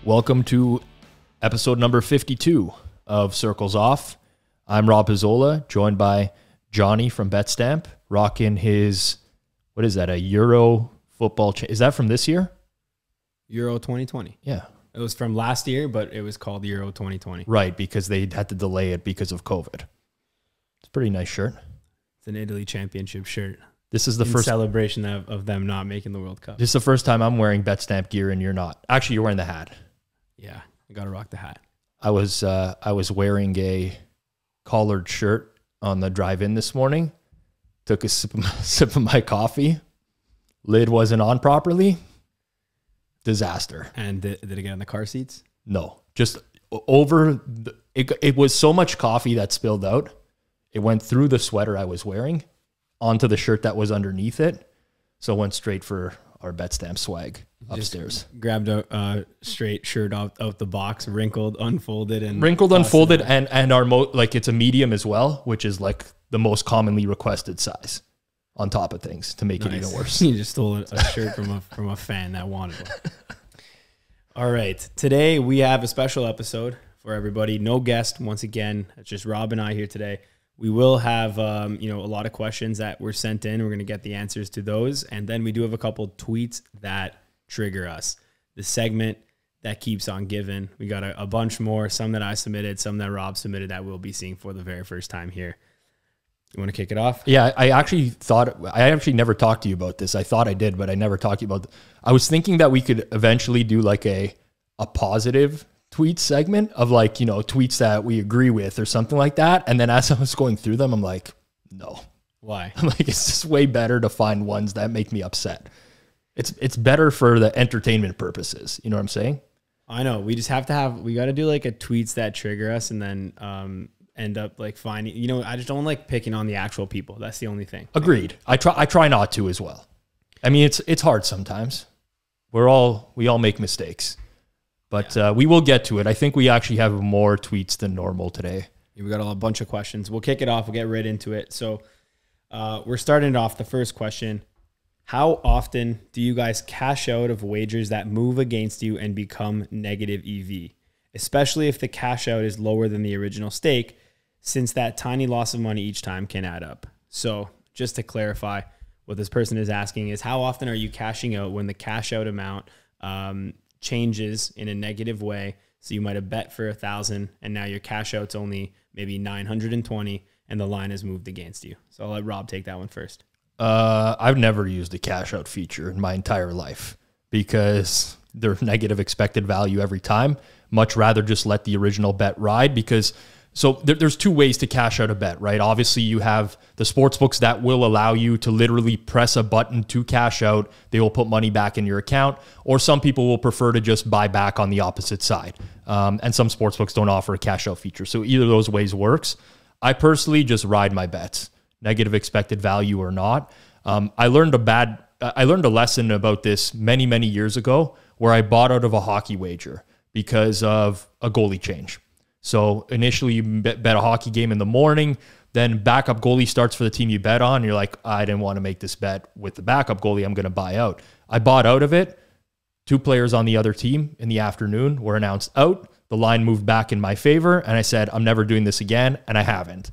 Welcome to episode number 52 of Circles Off. I'm Rob Pizzola, joined by Johnny from Betstamp, rocking his, what is that, a Euro football? Is that from this year? Euro 2020. Yeah. It was from last year, but it was called Euro 2020. Right, because they had to delay it because of COVID. It's a pretty nice shirt. It's an Italy championship shirt. This is the first celebration of them not making the World Cup. This is the first time I'm wearing Betstamp gear and you're not. Actually, you're wearing the hat. Yeah, I got to rock the hat. I was wearing a collared shirt on the drive-in this morning. Took a sip of my coffee. Lid wasn't on properly. Disaster. And did it get in the car seats? No, just over. It was so much coffee that spilled out. It went through the sweater I was wearing onto the shirt that was underneath it. So it went straight for our Betstamp swag upstairs. Just grabbed a straight shirt out the box, wrinkled, unfolded, and unfolded, and our it's a medium as well, which is like the most commonly requested size. On top of things to make it even worse. You just stole a shirt from a fan that wanted one. All right, today we have a special episode for everybody. No guest once again. It's just Rob and I here today. We will have a lot of questions that were sent in. We're going to get the answers to those, and then we do have a couple tweets that trigger us. The segment that keeps on giving. We got a bunch more. Some that I submitted, some that Rob submitted that we'll be seeing for the very first time here. You want to kick it off? Yeah, I actually never talked to you about this. I thought I did, but I never talked to you about I was thinking that we could eventually do like a positive tweet segment of tweets that we agree with or something like that. And then as I was going through them, I'm like, no. Why? I'm like, it's just way better to find ones that make me upset. It's better for the entertainment purposes. You know what I'm saying? I know. We just have to we got to do like a tweets that trigger us and then end up like finding, I just don't like picking on the actual people. That's the only thing. Agreed. I try not to as well. I mean, it's hard sometimes. We all make mistakes, but we will get to it. I think we actually have more tweets than normal today. We got a bunch of questions. We'll kick it off. We'll get right into it. So we're starting it off. The first question: how often do you guys cash out of wagers that move against you and become negative EV, especially if the cash out is lower than the original stake, since that tiny loss of money each time can add up? So just to clarify, what this person is asking is, how often are you cashing out when the cash out amount changes in a negative way? So you might have bet for 1,000 and now your cash out's only maybe 920 and the line has moved against you. So I'll let Rob take that one first. I've never used a cash out feature in my entire life because they're negative expected value every time. Much rather just let the original bet ride because there's two ways to cash out a bet, right? Obviously you have the sports books that will allow you to literally press a button to cash out. They will put money back in your account, or some people will prefer to just buy back on the opposite side. And some sports books don't offer a cash out feature. So either of those ways works. I personally just ride my bets, negative expected value or not. I learned a lesson about this many, many years ago where I bought out of a hockey wager because of a goalie change. So initially you bet a hockey game in the morning, then backup goalie starts for the team you bet on. And you're like, I didn't want to make this bet with the backup goalie. I'm going to buy out. I bought out of it. 2 players on the other team in the afternoon were announced out. The line moved back in my favor. And I said, I'm never doing this again. And I haven't.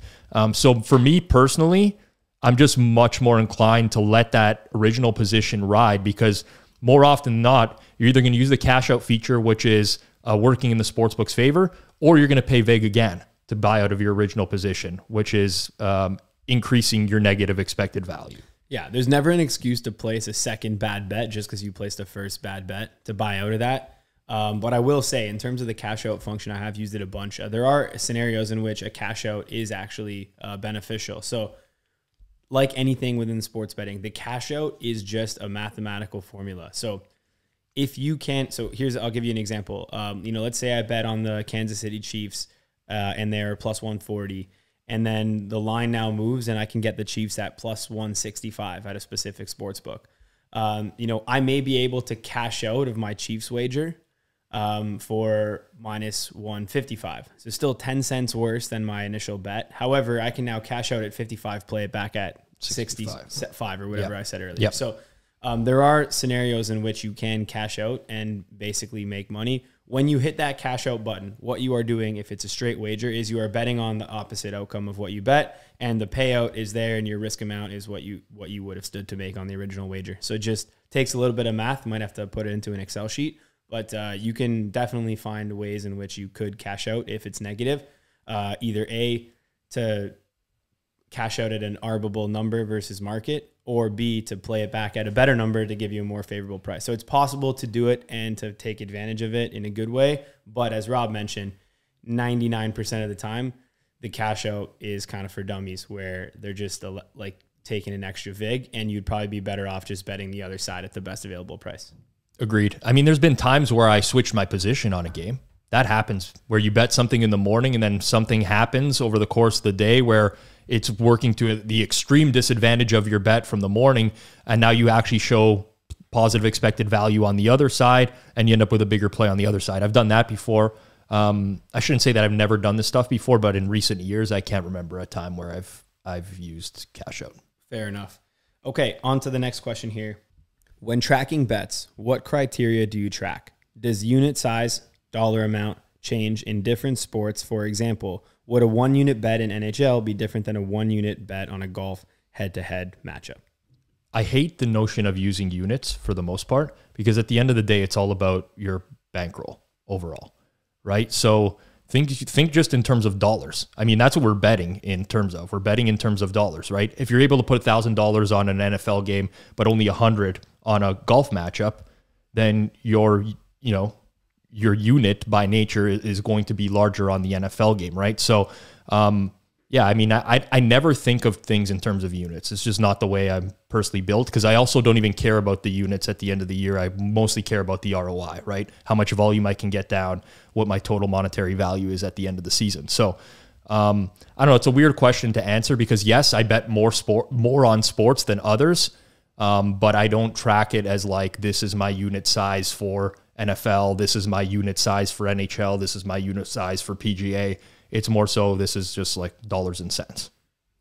So for me personally, I'm just much more inclined to let that original position ride because more often than not, you're either going to use the cash out feature, which is working in the sportsbook's favor, or you're going to pay vig again to buy out of your original position, which is increasing your negative expected value. Yeah, there's never an excuse to place a second bad bet just because you placed the first bad bet to buy out of that. But I will say, in terms of the cash out function, I have used it a bunch. There are scenarios in which a cash out is actually beneficial. So like anything within sports betting, the cash out is just a mathematical formula. So if you can't, I'll give you an example. Let's say I bet on the Kansas City Chiefs and they're plus 140, and then the line now moves and I can get the Chiefs at plus 165 at a specific sports book. I may be able to cash out of my Chiefs wager for minus 155. So still 10 cents worse than my initial bet. However, I can now cash out at 55, play it back at 65 or whatever I said earlier. Yep. So there are scenarios in which you can cash out and basically make money, when you hit that cash out button, what you are doing, if it's a straight wager, is you are betting on the opposite outcome of what you bet, and the payout is there, and your risk amount is what you would have stood to make on the original wager. So it just takes a little bit of math. Might have to put it into an Excel sheet, but you can definitely find ways in which you could cash out if it's negative. Either A, to cash out at an arbable number versus market, or B, to play it back at a better number to give you a more favorable price. So it's possible to do it and to take advantage of it in a good way. But as Rob mentioned, 99% of the time, the cash out is kind of for dummies where they're just like taking an extra vig, and you'd probably be better off just betting the other side at the best available price. Agreed. I mean, there's been times where I switched my position on a game. That happens where you bet something in the morning and then something happens over the course of the day where it's working to the extreme disadvantage of your bet from the morning, and now you actually show positive expected value on the other side, and you end up with a bigger play on the other side. I've done that before. I shouldn't say that I've never done this stuff before, but in recent years, I can't remember a time where I've used cash out. Fair enough. Okay, on to the next question here. When tracking bets, what criteria do you track? Does unit size, dollar amount change in different sports? For example, would a 1 unit bet in NHL be different than a 1 unit bet on a golf head-to-head matchup? I hate the notion of using units for the most part, because at the end of the day, it's all about your bankroll overall, right? So think just in terms of dollars. I mean, that's what we're betting in terms of. We're betting in terms of dollars, right? If you're able to put $1,000 on an NFL game, but only 100 on a golf matchup, then your unit by nature is going to be larger on the NFL game, right? So, yeah, I mean, I never think of things in terms of units. It's just not the way I'm personally built, because I also don't even care about the units at the end of the year. I mostly care about the ROI, right? How much volume I can get down, what my total monetary value is at the end of the season. So, I don't know. It's a weird question to answer because, yes, I bet more on sports than others, but I don't track it as like, this is my unit size for NFL, this is my unit size for NHL, this is my unit size for PGA. It's more so this is just like dollars and cents.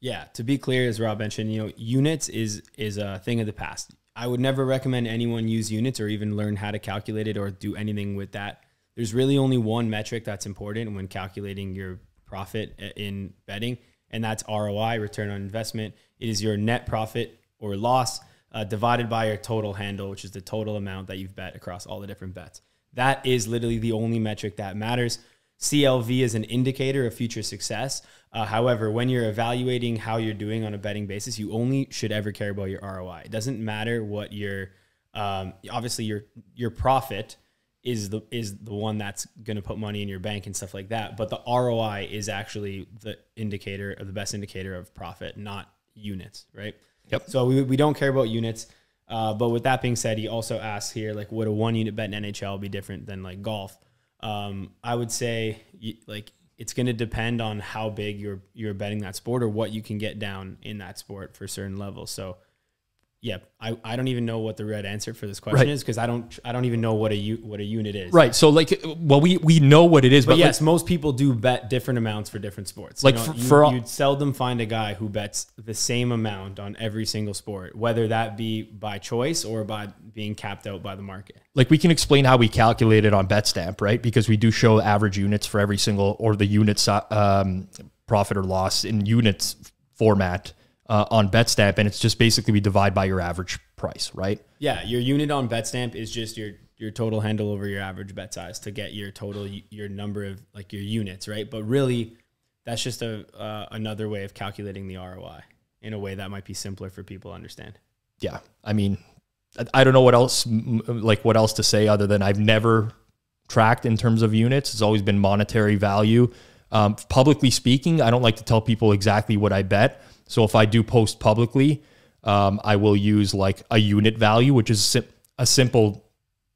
Yeah, to be clear, as Rob mentioned, units is a thing of the past. I would never recommend anyone use units or even learn how to calculate it or do anything with that. There's really only one metric that's important when calculating your profit in betting, and that's ROI, return on investment. It is your net profit or loss divided by your total handle, which is the total amount that you've bet across all the different bets. That is literally the only metric that matters. CLV is an indicator of future success. However, when you're evaluating how you're doing on a betting basis, you only should ever care about your ROI. It doesn't matter what obviously your profit is the one that's going to put money in your bank and stuff like that. But the ROI is actually the indicator of the best indicator of profit, not units, right? Yep. So we don't care about units. But with that being said, he also asks here, like, would a 1 unit bet in NHL be different than like golf? I would say like it's going to depend on how big you're betting that sport or what you can get down in that sport for certain levels. So yeah, I don't even know what the right answer for this question is, because I don't even know what a unit is. Right. So like, well, we know what it is, but yes, most people do bet different amounts for different sports. Like you'd seldom find a guy who bets the same amount on every single sport, whether that be by choice or by being capped out by the market. Like, we can explain how we calculate it on Betstamp, right? Because we do show average units for every single, or the units profit or loss in units format on Betstamp, and it's just basically we divide by your average price, right? Yeah, your unit on Betstamp is just your total handle over your average bet size to get your total, your number of like your units, right? But really, that's just another way of calculating the ROI in a way that might be simpler for people to understand. Yeah, I mean, I don't know what else to say other than I've never tracked in terms of units. It's always been monetary value. Publicly speaking, I don't like to tell people exactly what I bet. So if I do post publicly, I will use like a unit value, which is a simple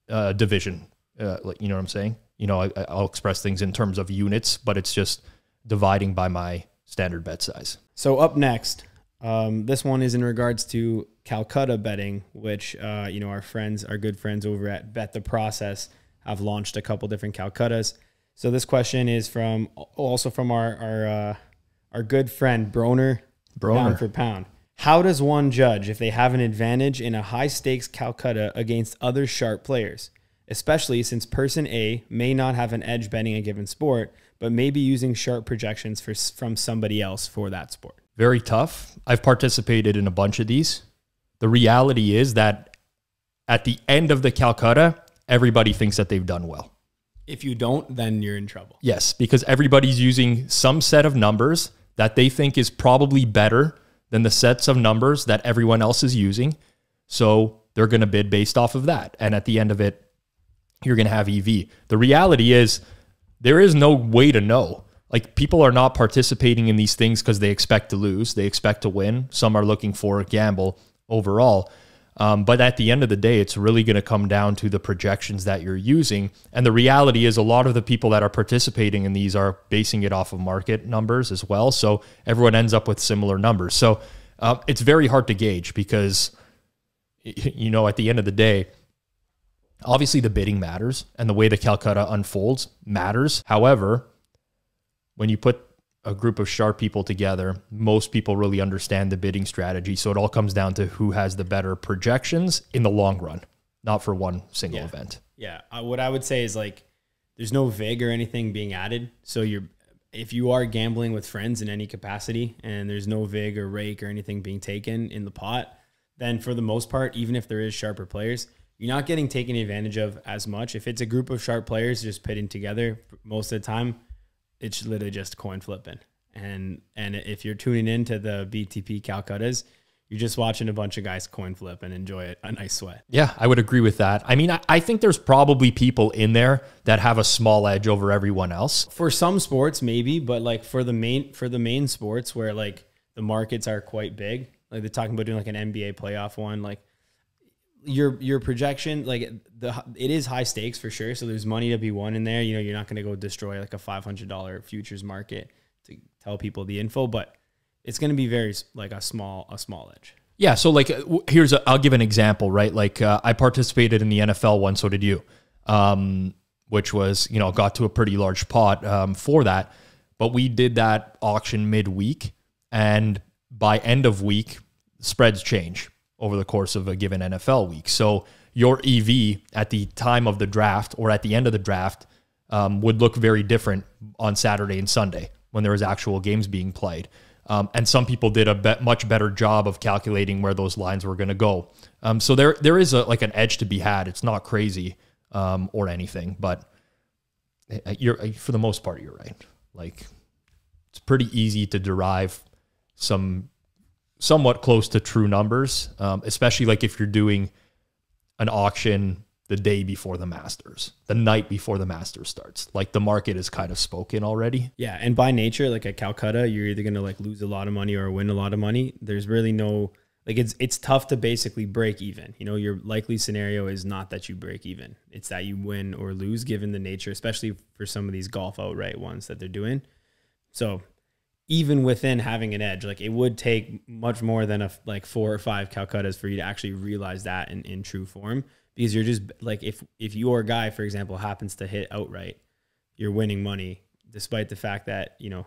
division. You know what I'm saying? I'll express things in terms of units, but it's just dividing by my standard bet size. So up next, this one is in regards to Calcutta betting, which our good friends over at Bet the Process have launched a couple different Calcuttas. So this question is from our good friend Broner. Pound for pound. How does one judge if they have an advantage in a high stakes Calcutta against other sharp players? especially since person A may not have an edge betting a given sport, but may be using sharp projections from somebody else for that sport. Very tough. I've participated in a bunch of these. The reality is that at the end of the Calcutta, everybody thinks that they've done well. If you don't, then you're in trouble. Yes, because everybody's using some set of numbers that they think is probably better than the sets of numbers that everyone else is using. So they're going to bid based off of that. And at the end of it, you're going to have EV. The reality is there is no way to know. Like, people are not participating in these things because they expect to lose. They expect to win. Some are looking for a gamble overall. But at the end of the day, it's really going to come down to the projections that you're using. And the reality is a lot of the people that are participating in these are basing it off of market numbers as well. So everyone ends up with similar numbers. So it's very hard to gauge because, you know, at the end of the day, obviously the bidding matters and the way the Calcutta unfolds matters. However, when you put a group of sharp people together, most people really understand the bidding strategy. So it all comes down to who has the better projections in the long run, not for one single event. Yeah. What I would say is, like, there's no VIG or anything being added. So if you are gambling with friends in any capacity and there's no VIG or rake or anything being taken in the pot, then for the most part, even if there is sharper players, you're not getting taken advantage of as much. If it's a group of sharp players just pitting together most of the time, it's literally just coin flipping. And if you're tuning into the BTP Calcuttas, you're just watching a bunch of guys coin flip and enjoy a nice sweat. Yeah, I would agree with that. I mean, I think there's probably people in there that have a small edge over everyone else. For some sports, maybe, but like for the main sports where like the markets are quite big, like they're talking about doing like an NBA playoff one, like your projection, like it is high stakes for sure. So there's money to be won in there. You know, you're not going to go destroy like a $500 futures market to tell people the info, but it's going to be very like a small edge. Yeah. So like, I'll give an example, right? Like I participated in the NFL one. So did you, which was, you know, got to a pretty large pot for that, but we did that auction midweek, and by end of week spreads change over the course of a given NFL week. So your EV at the time of the draft or at the end of the draft would look very different on Saturday and Sunday when there was actual games being played. And some people did a much better job of calculating where those lines were going to go. So there is like an edge to be had. It's not crazy or anything, but for the most part, you're right. Like, it's pretty easy to derive somewhat close to true numbers, especially like if you're doing an auction the day before the Masters, the night before the Masters starts. Like, the market is kind of spoken already. Yeah, and by nature, like at Calcutta, you're either going to like lose a lot of money or win a lot of money. There's really no, like, it's tough to basically break even. You know, your likely scenario is not that you break even. It's that you win or lose given the nature, especially for some of these golf outright ones that they're doing. So even within having an edge, like, it would take much more than like 4 or 5 Calcuttas for you to actually realize that in true form, because you're just like, if your guy, for example, happens to hit outright, you're winning money, despite the fact that, you know,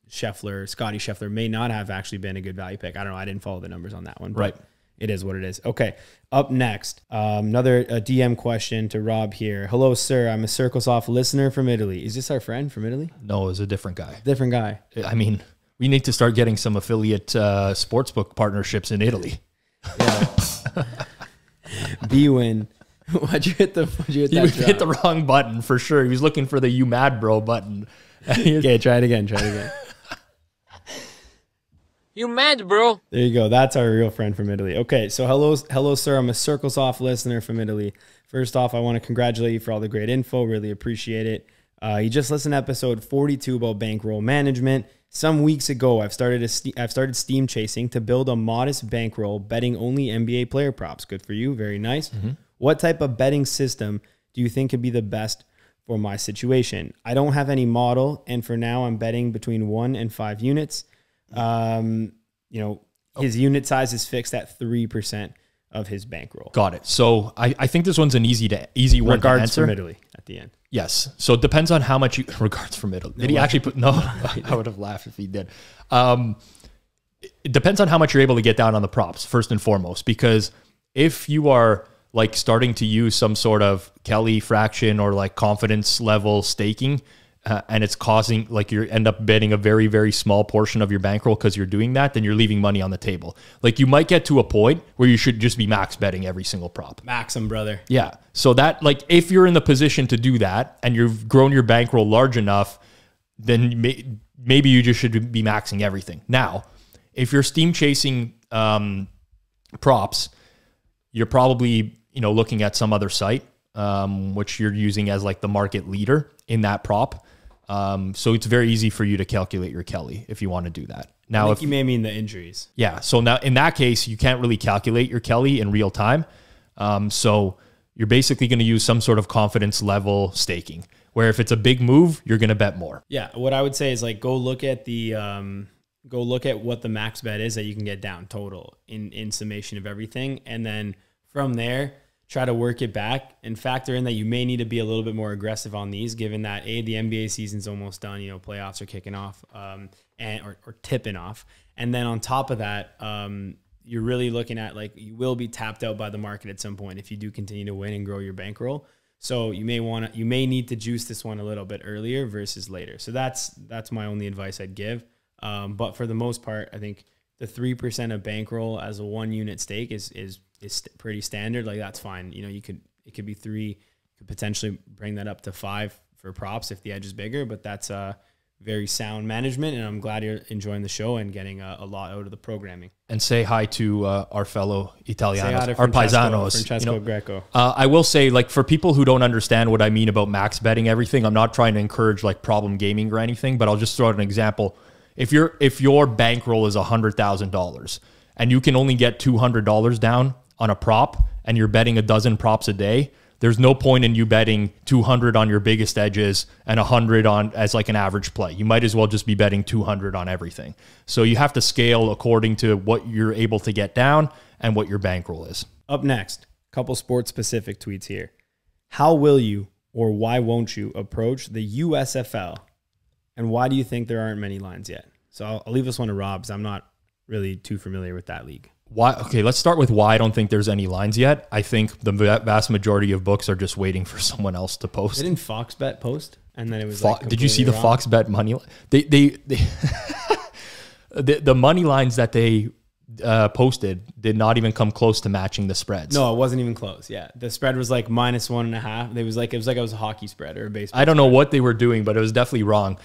Scotty Scheffler may not have actually been a good value pick. I don't know. I didn't follow the numbers on that one, but right. It is what it is. Okay. Up next, another DM question to Rob here. Hello, sir. I'm a CirclesOff listener from Italy. Is this our friend from Italy? No, it's a different guy. Different guy. I mean, we need to start getting some affiliate sportsbook partnerships in Italy. Yeah. B-Win. Why'd you hit that hit the wrong button for sure. He was looking for the "You Mad Bro" button. Okay, try it again. You mad, bro? There you go. That's our real friend from Italy. Okay, so hello, sir. I'm a CirclesOff listener from Italy. First off, I want to congratulate you for all the great info. Really appreciate it. You just listened to episode 42 about bankroll management. Some weeks ago, I've started steam chasing to build a modest bankroll, betting only NBA player props. Good for you. Very nice. Mm-hmm. What type of betting system do you think could be the best for my situation? I don't have any model, and for now, I'm betting between 1 and 5 units. His unit size is fixed at 3% of his bankroll. Got it. So I think this one's an easy one to answer. Regards from Italy at the end. Yes. So it depends on how much regards from Italy. Did he actually put, no, I would have laughed if he did. It depends on how much you're able to get down on the props, first and foremost, because if you are like starting to use some sort of Kelly fraction or like confidence level staking, and it's causing like you end up betting a very, very small portion of your bankroll because you're doing that, then you're leaving money on the table. Like you might get to a point where you should just be max betting every single prop. Max 'em, brother. Yeah. So that, like, if you're in the position to do that and you've grown your bankroll large enough, then maybe you just should be maxing everything. Now, if you're steam chasing props, you're probably, looking at some other site, which you're using as like the market leader in that prop. So it's very easy for you to calculate your Kelly if you want to do that. Now, if you may mean the injuries. Yeah. So now in that case, you can't really calculate your Kelly in real time. So you're basically going to use some sort of confidence level staking, where if it's a big move, you're going to bet more. Yeah. What I would say is like, go look at what the max bet is that you can get down total in summation of everything. And then from there, try to work it back and factor in that you may need to be a little bit more aggressive on these, given that the NBA season's almost done, playoffs are kicking off, or tipping off. And then on top of that, you're really looking at like, you will be tapped out by the market at some point if you do continue to win and grow your bankroll. So you may need to juice this one a little bit earlier versus later. So that's my only advice I'd give. But for the most part, I think the 3% of bankroll as a 1 unit stake is pretty standard. Like that's fine. It could be 3, could potentially bring that up to 5 for props if the edge is bigger, but that's very sound management. And I'm glad you're enjoying the show and getting a lot out of the programming. And say hi to our fellow Italianos, our paisanos. Francesco Greco. I will say, like, for people who don't understand what I mean about max betting everything, I'm not trying to encourage like problem gaming or anything, but I'll just throw out an example. If your bankroll is $100,000 and you can only get $200 down on a prop and you're betting a dozen props a day, there's no point in you betting 200 on your biggest edges and 100 on as like an average play. You might as well just be betting 200 on everything. So you have to scale according to what you're able to get down and what your bankroll is. Up next, a couple sports specific tweets here. How will you or why won't you approach the USFL? And why do you think there aren't many lines yet? So I'll leave this one to Rob because I'm not really too familiar with that league. Why? Okay, let's start with why I don't think there's any lines yet. I think the vast majority of books are just waiting for someone else to post. Didn't Fox Bet post? And then it was Did you see the Fox Bet money line? The money lines that they posted did not even come close to matching the spreads. No, it wasn't even close. Yeah, the spread was like -1.5. It was like it was a hockey spread or a baseball. I don't know what they were doing, but it was definitely wrong.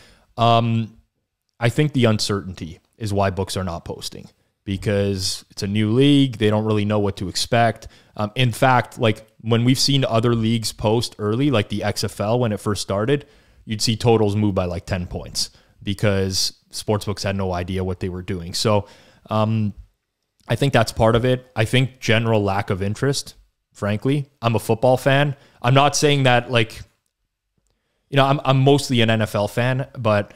I think the uncertainty is why books are not posting, because it's a new league. They don't really know what to expect. In fact, like when we've seen other leagues post early, like the XFL, when it first started, you'd see totals move by like 10 points because sportsbooks had no idea what they were doing. So I think that's part of it. I think general lack of interest, frankly. I'm a football fan. I'm not saying that like, I'm mostly an NFL fan, but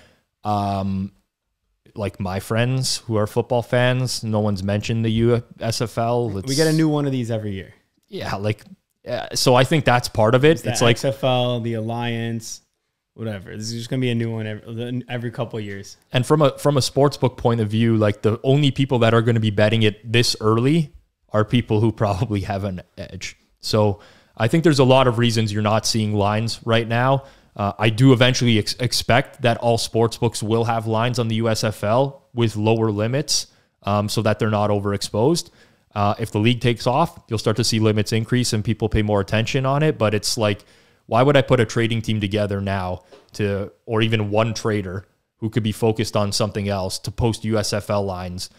like my friends who are football fans, no one's mentioned the USFL. We get a new one of these every year. Yeah, so I think that's part of it. It's like XFL, the Alliance, whatever. This is just gonna be a new one every couple of years. And from a sportsbook point of view, like the only people that are going to be betting it this early are people who probably have an edge. So I think there's a lot of reasons you're not seeing lines right now. I do eventually expect that all sportsbooks will have lines on the USFL with lower limits so that they're not overexposed. If the league takes off, you'll start to see limits increase and people pay more attention on it. But it's like, why would I put a trading team together now or even one trader who could be focused on something else to post USFL lines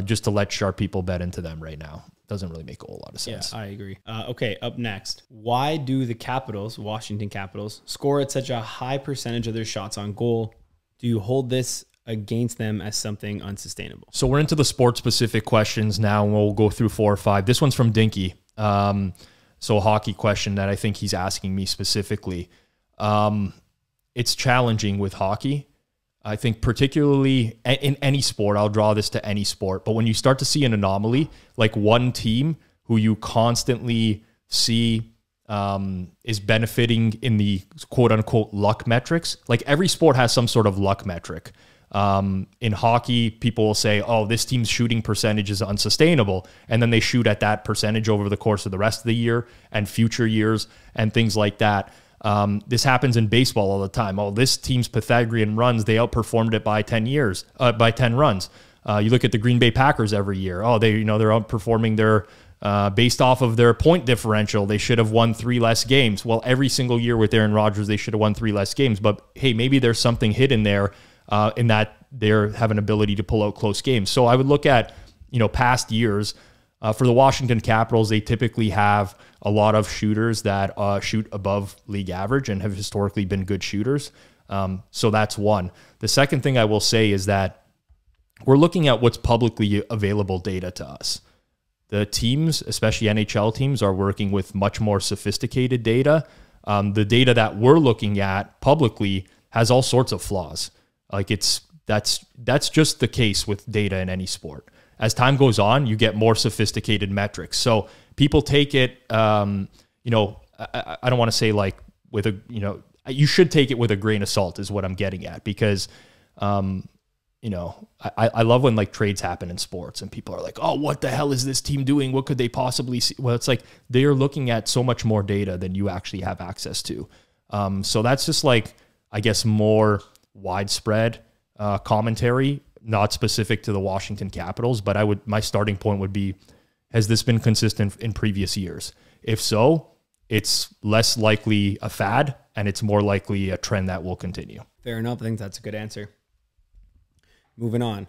just to let sharp people bet into them right now? Doesn't really make a whole lot of sense. Yeah, I agree. Okay, up next. Why do the Capitals, Washington Capitals, score at such a high percentage of their shots on goal? Do you hold this against them as something unsustainable? So we're into the sport-specific questions now, and we'll go through 4 or 5. This one's from Dinky. So a hockey question that I think he's asking me specifically. It's challenging with hockey. I think particularly in any sport, I'll draw this to any sport, but when you start to see an anomaly, like one team who you constantly see is benefiting in the quote unquote luck metrics, like every sport has some sort of luck metric. In hockey, people will say, oh, this team's shooting percentage is unsustainable. And then they shoot at that percentage over the course of the rest of the year and future years and things like that. This happens in baseball all the time. Oh, this team's Pythagorean runs, they outperformed it by 10 runs. You look at the Green Bay Packers every year. Oh, they're outperforming their based off of their point differential. They should have won 3 less games. Well, every single year with Aaron Rodgers, they should have won 3 less games. But hey, maybe there's something hidden there in that they have an ability to pull out close games. So I would look at, past years. For the Washington Capitals, they typically have a lot of shooters that shoot above league average and have historically been good shooters. So that's one. The second thing I will say is that we're looking at what's publicly available data to us. The teams, especially NHL teams, are working with much more sophisticated data. The data that we're looking at publicly has all sorts of flaws. That's just the case with data in any sport. As time goes on, you get more sophisticated metrics. So people take it, I don't want to say you should take it with a grain of salt is what I'm getting at, because, I love when trades happen in sports and people are like, oh, what the hell is this team doing? What could they possibly see? Well, it's like they're looking at so much more data than you actually have access to. So that's just I guess, more widespread commentary, not specific to the Washington Capitals, but my starting point would be, has this been consistent in previous years? If so, it's less likely a fad and it's more likely a trend that will continue. Fair enough. I think that's a good answer. Moving on.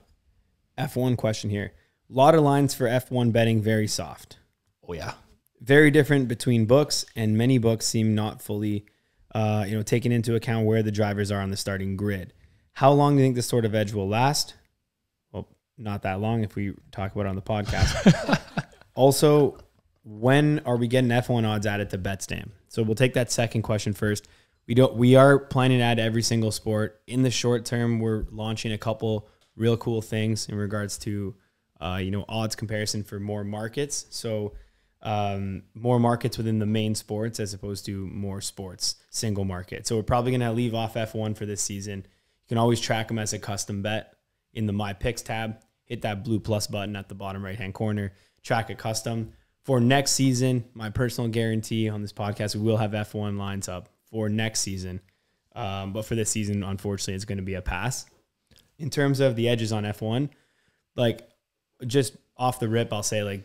F1 question here. A lot of lines for F1 betting, very soft. Oh yeah. Very different between books, and many books seem not fully taking into account where the drivers are on the starting grid. How long do you think this sort of edge will last? Well, not that long if we talk about it on the podcast. Also, when are we getting F1 odds added to Betstamp? So we'll take that second question first. We are planning to add every single sport. In the short term, we're launching a couple real cool things in regards to odds comparison for more markets. So more markets within the main sports as opposed to more sports single market. So we're probably going to leave off F1 for this season. You can always track them as a custom bet in the My Picks tab. Hit that blue plus button at the bottom right-hand corner. Track a custom. For next season, my personal guarantee on this podcast, we will have F1 lines up for next season. But for this season, unfortunately, it's going to be a pass. In terms of the edges on F1, just off the rip, I'll say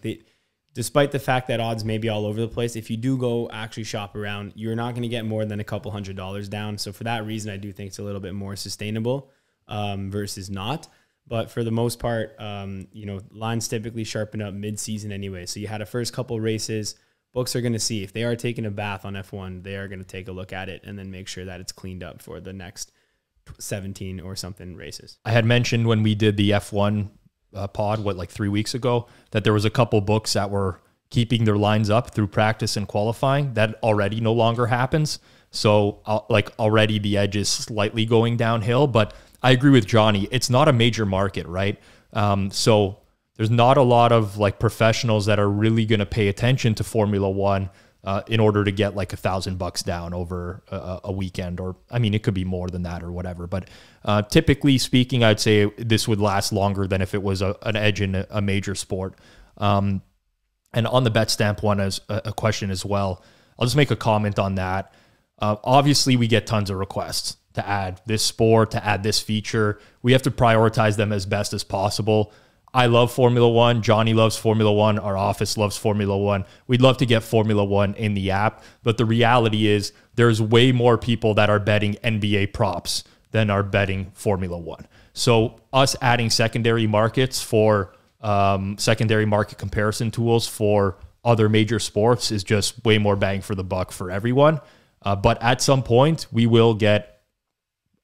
despite the fact that odds may be all over the place, if you do go actually shop around, you're not going to get more than a couple $100 down. So for that reason, I do think it's a little bit more sustainable versus not. But for the most part, lines typically sharpen up mid-season anyway. So you had a first couple races. Books are going to see if they are taking a bath on F1, they are going to take a look at it and then make sure that it's cleaned up for the next 17 or something races. I had mentioned when we did the F1 pod, 3 weeks ago, that there was a couple books that were keeping their lines up through practice and qualifying. That already no longer happens. So already the edge is slightly going downhill, but I agree with Johnny. It's not a major market, right? So there's not a lot of professionals that are really going to pay attention to Formula One in order to get $1,000 down over a weekend, or it could be more than that or whatever. But typically speaking, I'd say this would last longer than if it was an edge in a major sport. And on the Betstamp one, as a question as well, I'll just make a comment on that. Obviously, we get tons of requests to add this sport, to add this feature. We have to prioritize them as best as possible. I love Formula One. Johnny loves Formula One. Our office loves Formula One. We'd love to get Formula One in the app. But the reality is there's way more people that are betting NBA props than are betting Formula One. So us adding secondary markets for secondary market comparison tools for other major sports is just way more bang for the buck for everyone. But at some point, we will get,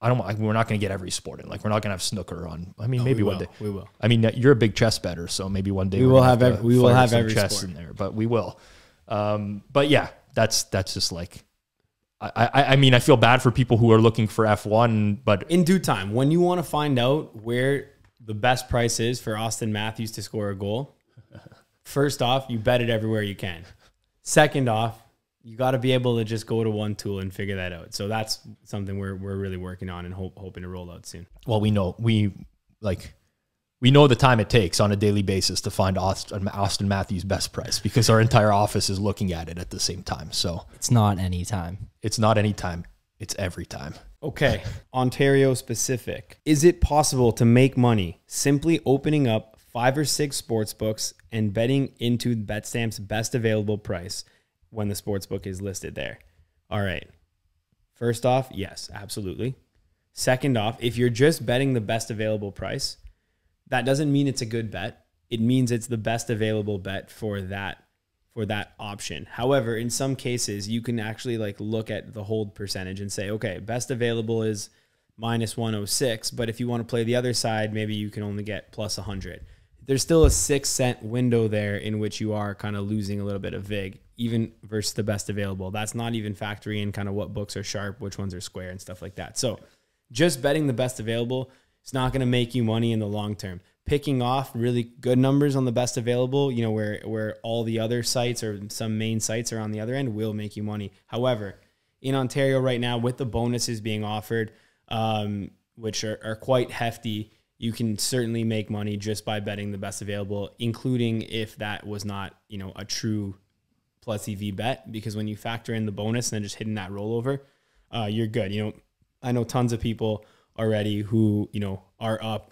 we're not going to get every sport in. We're not going to have snooker on. Maybe one day. We will. You're a big chess better, so maybe one day we will have every chess sport in there, but we will. But yeah, that's just I feel bad for people who are looking for F1, but in due time, when you want to find out where the best price is for Austin Matthews to score a goal, first off, you bet it everywhere you can. Second off, you got to be able to just go to one tool and figure that out. So that's something we're really working on and hoping to roll out soon. Well, we know the time it takes on a daily basis to find Austin Matthews' best price because our entire office is looking at it at the same time. So it's not any time. It's not any time. It's every time. Okay. Ontario specific. Is it possible to make money simply opening up 5 or 6 sports books and betting into Betstamp's best available price when the sports book is listed there? All right. First off, yes, absolutely. Second off, if you're just betting the best available price, that doesn't mean it's a good bet. It means it's the best available bet for that option. However, in some cases, you can actually like look at the hold percentage and say, okay, best available is minus 106, but if you want to play the other side, maybe you can only get plus 100. There's still a 6-cent window there in which you are kind of losing a little bit of vig, even versus the best available. That's not even factoring in kind of what books are sharp, which ones are square and stuff like that. So just betting the best available, it's not going to make you money in the long term. Picking off really good numbers on the best available, you know, where all the other sites or some main sites are on the other end will make you money. However, in Ontario right now, with the bonuses being offered, which are quite hefty, you can certainly make money just by betting the best available, including if that was not, you know, a true plus EV bet, because when you factor in the bonus and then just hitting that rollover, you're good. You know, I know tons of people already who, you know, are up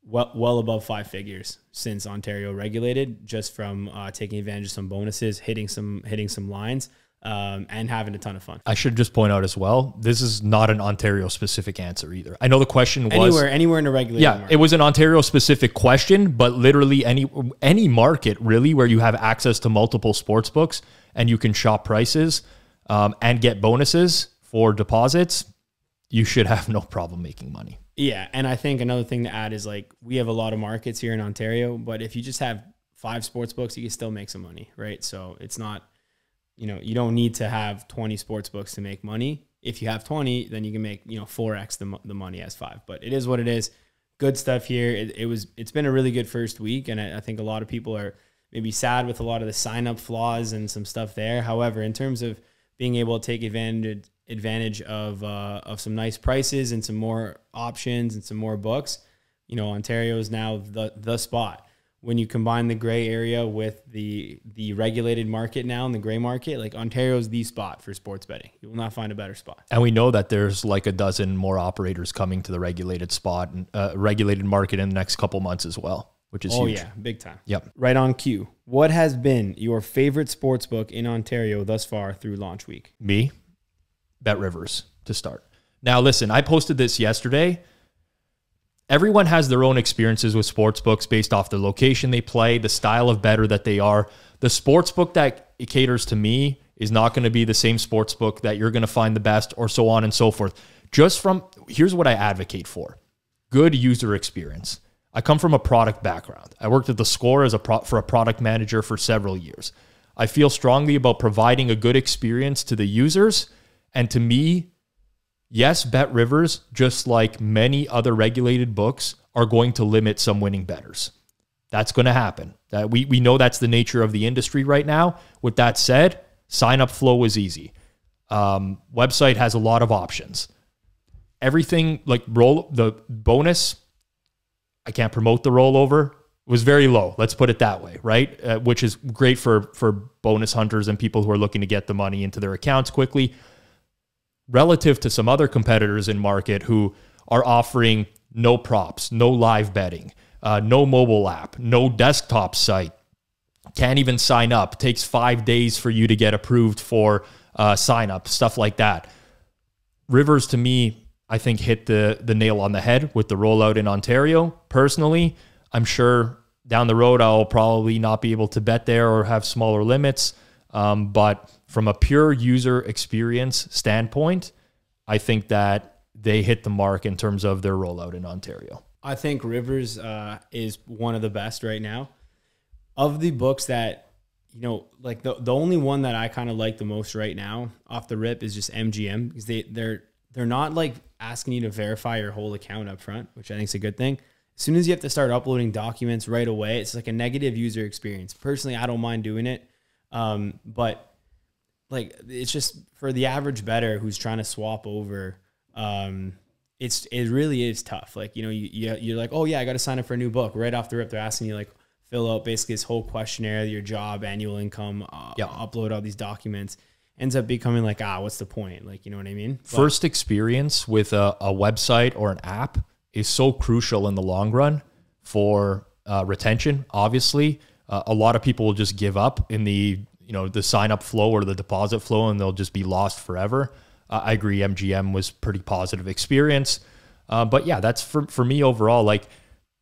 well above 5 figures since Ontario regulated, just from taking advantage of some bonuses, hitting some lines, and having a ton of fun. I should just point out as well, this is not an Ontario specific answer either. I know the question was anywhere in a regulated market. It was an Ontario specific question, but literally any market really where you have access to multiple sports books and you can shop prices and get bonuses for deposits, you should have no problem making money. Yeah, and I think another thing to add is like we have a lot of markets here in Ontario, but if you just have 5 sports books, you can still make some money, right? So it's not, you know, you don't need to have 20 sports books to make money. If you have 20, then you can make, you know, 4x the money as 5. But it is what it is. Good stuff here. It's been a really good first week, and I think a lot of people are maybe sad with a lot of the sign up flaws and some stuff there. However, in terms of being able to take advantage of some nice prices and some more options and some more books, you know, Ontario is now the spot. When you combine the gray area with the regulated market now and the gray market, like Ontario is the spot for sports betting. You will not find a better spot. And we know that there's like a dozen more operators coming to the regulated spot and regulated market in the next couple months as well, which is huge. Oh yeah, big time. Yep. Right on cue. What has been your favorite sports book in Ontario thus far through launch week? Me, Bet Rivers to start. Now listen, I posted this yesterday. Everyone has their own experiences with sports books based off the location they play, the style of bettor that they are. The sports book that caters to me is not going to be the same sports book that you're going to find the best, or so on and so forth. Here's what I advocate for. Good user experience. I come from a product background. I worked at the Score for a product manager for several years. I feel strongly about providing a good experience to the users, and to me, yes, Bet Rivers, just like many other regulated books, are going to limit some winning bettors. That's going to happen. We know that's the nature of the industry right now. With that said, sign-up flow is easy. Website has a lot of options. Everything like the bonus, I can't promote the rollover, was very low. Let's put it that way, right? Which is great for bonus hunters and people who are looking to get the money into their accounts quickly. Relative to some other competitors in market who are offering no props, no live betting, no mobile app, no desktop site, can't even sign up, takes 5 days for you to get approved for sign up, stuff like that. Rivers, to me, I think hit the nail on the head with the rollout in Ontario. Personally, I'm sure down the road I'll probably not be able to bet there or have smaller limits, but from a pure user experience standpoint, I think that they hit the mark in terms of their rollout in Ontario. I think Rivers is one of the best right now. Of the books that, you know, like the only one that I kind of like the most right now off the rip is just MGM, because they're not like asking you to verify your whole account up front, which I think is a good thing. As soon as you have to start uploading documents right away, it's like a negative user experience. Personally, I don't mind doing it, but like, it's just for the average bettor who's trying to swap over. It really is tough. Like, you know, you're like, oh yeah, I got to sign up for a new book right off the rip. They're asking you like, fill out basically this whole questionnaire, your job, annual income, upload all these documents. Ends up becoming like, what's the point? Like, you know what I mean? First experience with a website or an app is so crucial in the long run for retention. Obviously, a lot of people will just give up in the sign up flow or the deposit flow, and they'll just be lost forever. I agree. MGM was pretty positive experience. But yeah, that's for me overall, like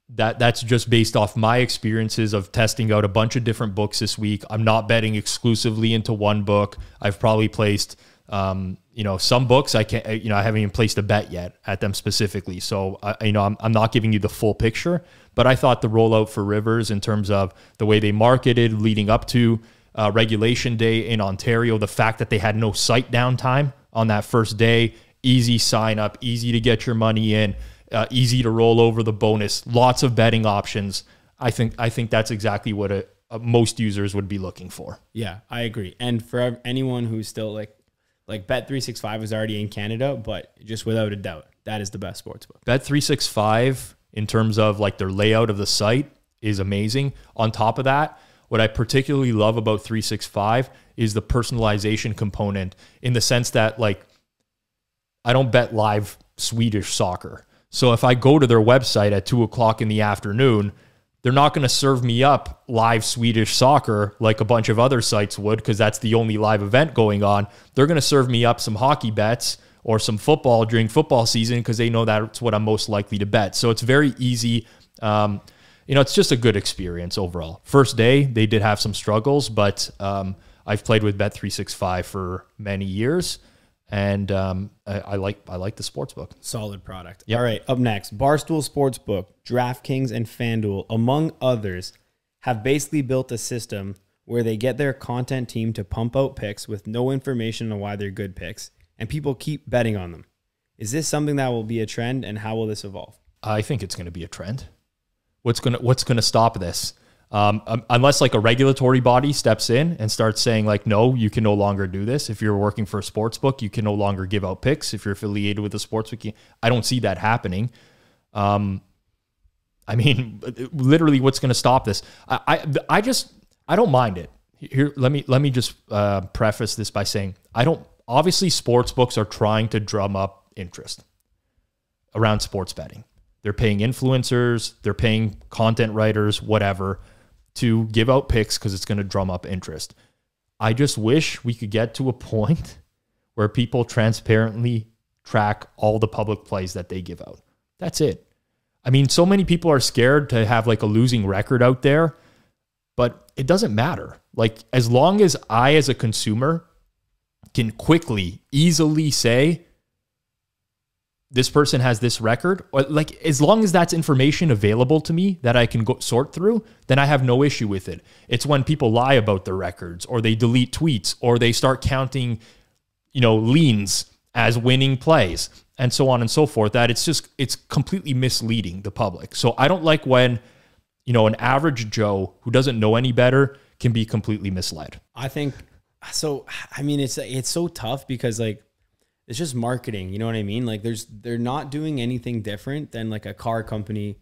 that's just based off my experiences of testing out a bunch of different books this week. I'm not betting exclusively into one book. I've probably placed, some books I haven't even placed a bet yet at them specifically. So I'm not giving you the full picture, but I thought the rollout for Rivers in terms of the way they marketed leading up to regulation day in Ontario, the fact that they had no site downtime on that first day, easy sign up, easy to get your money in, easy to roll over the bonus, lots of betting options. I think that's exactly what most users would be looking for. Yeah, I agree. And for anyone who's still like Bet365 is already in Canada, but just without a doubt, that is the best sportsbook. Bet365 in terms of like their layout of the site is amazing. On top of that, what I particularly love about 365 is the personalization component, in the sense that like I don't bet live Swedish soccer. So if I go to their website at 2:00 in the afternoon, they're not going to serve me up live Swedish soccer like a bunch of other sites would, because that's the only live event going on. They're going to serve me up some hockey bets or some football during football season, because they know that's what I'm most likely to bet. So it's very easy. It's just a good experience overall. First day, they did have some struggles, but I've played with Bet365 for many years. And I like the sportsbook. Solid product. Yep. All right, up next, Barstool Sportsbook, DraftKings, and FanDuel, among others, have basically built a system where they get their content team to pump out picks with no information on why they're good picks, and people keep betting on them. Is this something that will be a trend, and how will this evolve? I think it's going to be a trend. What's going to stop this? Unless like a regulatory body steps in and starts saying like, no, you can no longer do this. If you're working for a sports book, you can no longer give out picks. If you're affiliated with a sports book, I don't see that happening. Literally what's going to stop this? I don't mind it. Here, let me just preface this by saying, obviously sports books are trying to drum up interest around sports betting. They're paying influencers, they're paying content writers, whatever, to give out picks because it's going to drum up interest. I just wish we could get to a point where people transparently track all the public plays that they give out. That's it. I mean, so many people are scared to have like a losing record out there, but it doesn't matter. Like, as long as I, as a consumer, can quickly, easily say, this person has this record, or like, as long as that's information available to me that I can go sort through, then I have no issue with it. It's when people lie about their records, or they delete tweets, or they start counting, leans as winning plays, and so on and so forth, that it's completely misleading the public. So I don't like when, an average Joe who doesn't know any better can be completely misled. I think so. I mean, it's so tough because like, it's just marketing. You know what I mean? Like they're not doing anything different than like a car company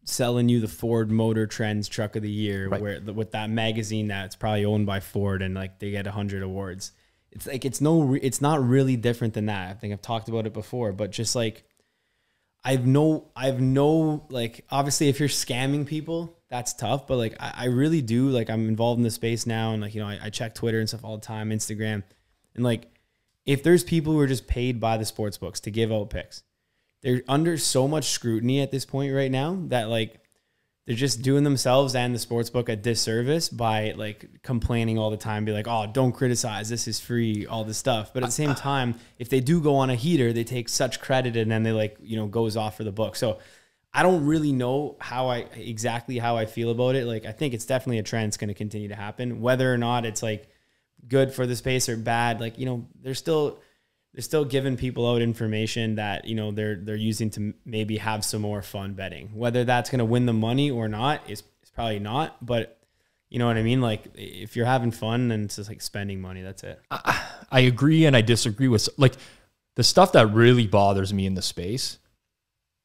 selling you the Ford Motor Trends Truck of the Year, right, with that magazine that's probably owned by Ford, and like they get 100 awards. It's like, it's not really different than that. I think I've talked about it before, but just like, I've no, like, obviously if you're scamming people, that's tough, but like, I really do, like, I'm involved in the space now. And like, I check Twitter and stuff all the time, Instagram, and like, if there's people who are just paid by the sports books to give out picks, they're under so much scrutiny at this point right now that like, they're just doing themselves and the sports book a disservice by like complaining all the time, be like, oh, don't criticize, this is free, all this stuff. But at the same time, if they do go on a heater, they take such credit, and then they like, goes off for the book. So I don't really know exactly how I feel about it. Like, I think it's definitely a trend that's going to continue to happen, whether or not it's like good for the space or bad. Like, they're still giving people out information that, they're using to maybe have some more fun betting. Whether that's going to win them money or not is probably not. But, You know what I mean? Like if you're having fun, then it's just like spending money. That's it. I agree and I disagree with like the stuff that really bothers me in the space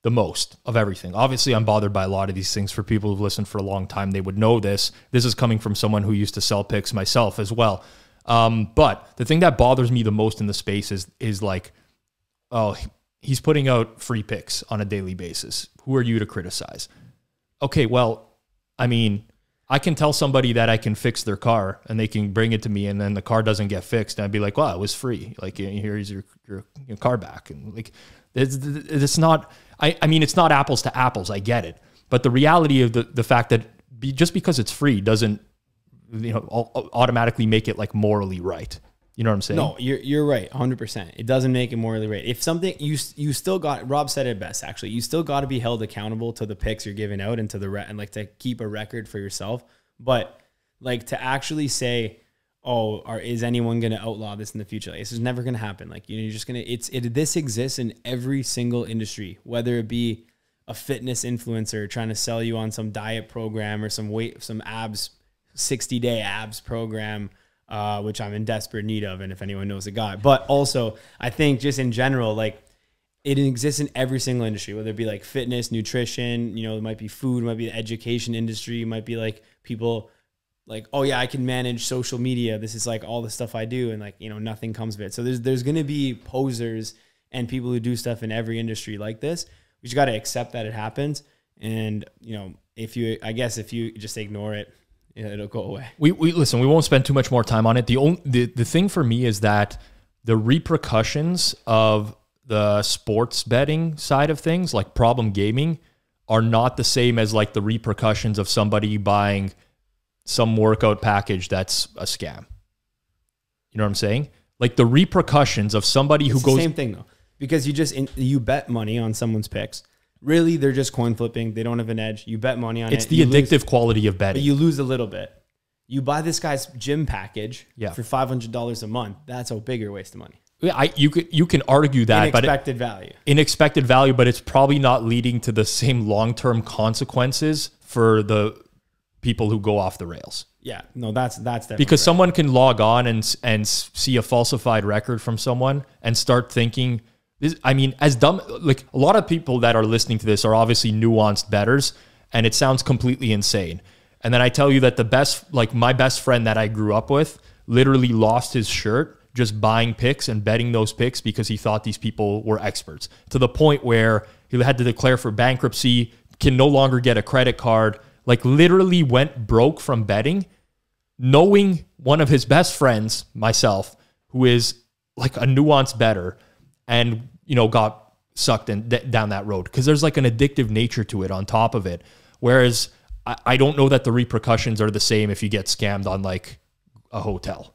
the most of everything. Obviously, I'm bothered by a lot of these things. For people who've listened for a long time, they would know this. This is coming from someone who used to sell picks myself as well. But the thing that bothers me the most in the space is like, oh, he's putting out free picks on a daily basis. Who are you to criticize? Okay, well, I mean, I can tell somebody that I can fix their car and they can bring it to me and then the car doesn't get fixed. And I'd be like, well, it was free. Like, here's your car back. And like, it's not, I mean, it's not apples to apples. I get it. But the reality of the fact that just because it's free doesn't, automatically make it like morally right. You know what I'm saying? No, you're right, 100%. It doesn't make it morally right. If something you still got, Rob said it best actually. You still got to be held accountable to the picks you're giving out and to and like to keep a record for yourself. But like to actually say, oh, is anyone going to outlaw this in the future? Like, this is never going to happen. Like you're just going to. This exists in every single industry, whether it be a fitness influencer trying to sell you on some diet program or some abs, 60-day abs program. Which I'm in desperate need of, and if anyone knows a guy. But also, I think just in general, like it exists in every single industry, whether it be like fitness, nutrition, it might be food, it might be the education industry, it might be like people like, oh yeah, I can manage social media. This is like all the stuff I do, and like nothing comes of it. So there's going to be posers and people who do stuff in every industry like this. We just got to accept that it happens, and if you just ignore it. Yeah, it'll go away. We listen, we won't spend too much more time on it. The thing for me is that the repercussions of the sports betting side of things, like problem gaming, are not the same as like the repercussions of somebody buying some workout package that's a scam. You know what I'm saying? Like the repercussions of somebody who goes... Same thing though. Because you bet money on someone's picks. Really, they're just coin flipping. They don't have an edge. You bet money on it. It's the addictive quality of betting. But you lose a little bit. You buy this guy's gym package for $500 a month. That's a bigger waste of money. You can argue that, inexpected value, but it's probably not leading to the same long-term consequences for the people who go off the rails. Yeah, no, that's definitely because right. Someone can log on and see a falsified record from someone and start thinking. I mean, as dumb, like a lot of people that are listening to this are obviously nuanced bettors, and it sounds completely insane. And then I tell you that my best friend that I grew up with literally lost his shirt just buying picks and betting those picks because he thought these people were experts, to the point where he had to declare for bankruptcy, can no longer get a credit card, like literally went broke from betting, knowing one of his best friends, myself, who is like a nuanced bettor, and got sucked down that road because there's like an addictive nature to it on top of it. Whereas I don't know that the repercussions are the same if you get scammed on like a hotel.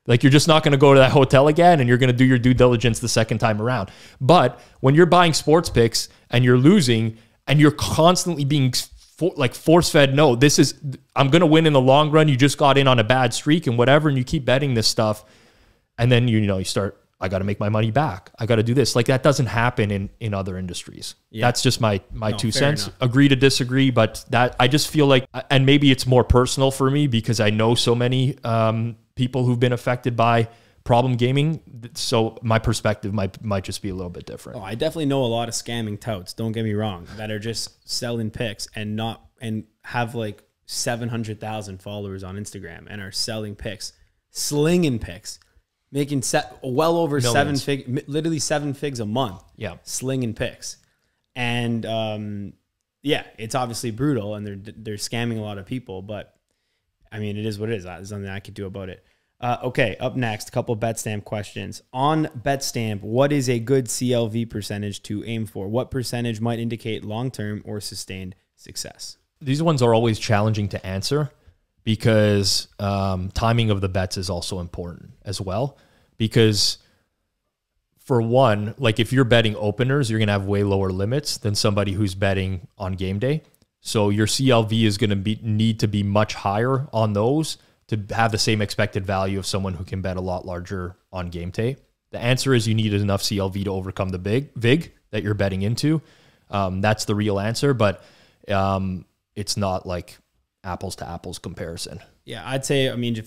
Like you're just not going to go to that hotel again, and you're going to do your due diligence the second time around. But when you're buying sports picks and you're losing and you're constantly being force-fed, no, I'm going to win in the long run. You just got in on a bad streak and whatever, and you keep betting this stuff, and then you start, I got to make my money back. I got to do this. Like that doesn't happen in other industries. Yeah. That's just my 2 cents. Enough. Agree to disagree, but that I just feel like, and maybe it's more personal for me because I know so many people who've been affected by problem gaming. So my perspective might just be a little bit different. Oh, I definitely know a lot of scamming touts, don't get me wrong, that are just selling picks and have like 700,000 followers on Instagram and are selling picks, slinging picks. Making well over Millions. literally 7 figs a month. Yeah, slinging picks, and it's obviously brutal, and they're scamming a lot of people. But I mean, it is what it is. There's nothing I could do about it. Okay, up next, a couple Betstamp questions on Betstamp. What is a good CLV percentage to aim for? What percentage might indicate long-term or sustained success? These ones are always challenging to answer, because timing of the bets is also important as well. Because for one, like if you're betting openers, you're going to have way lower limits than somebody who's betting on game day. So your CLV is going to need to be much higher on those to have the same expected value of someone who can bet a lot larger on game day. The answer is you need enough CLV to overcome the VIG that you're betting into. That's the real answer, but it's not like apples to apples comparison. Yeah, I'd say, I mean,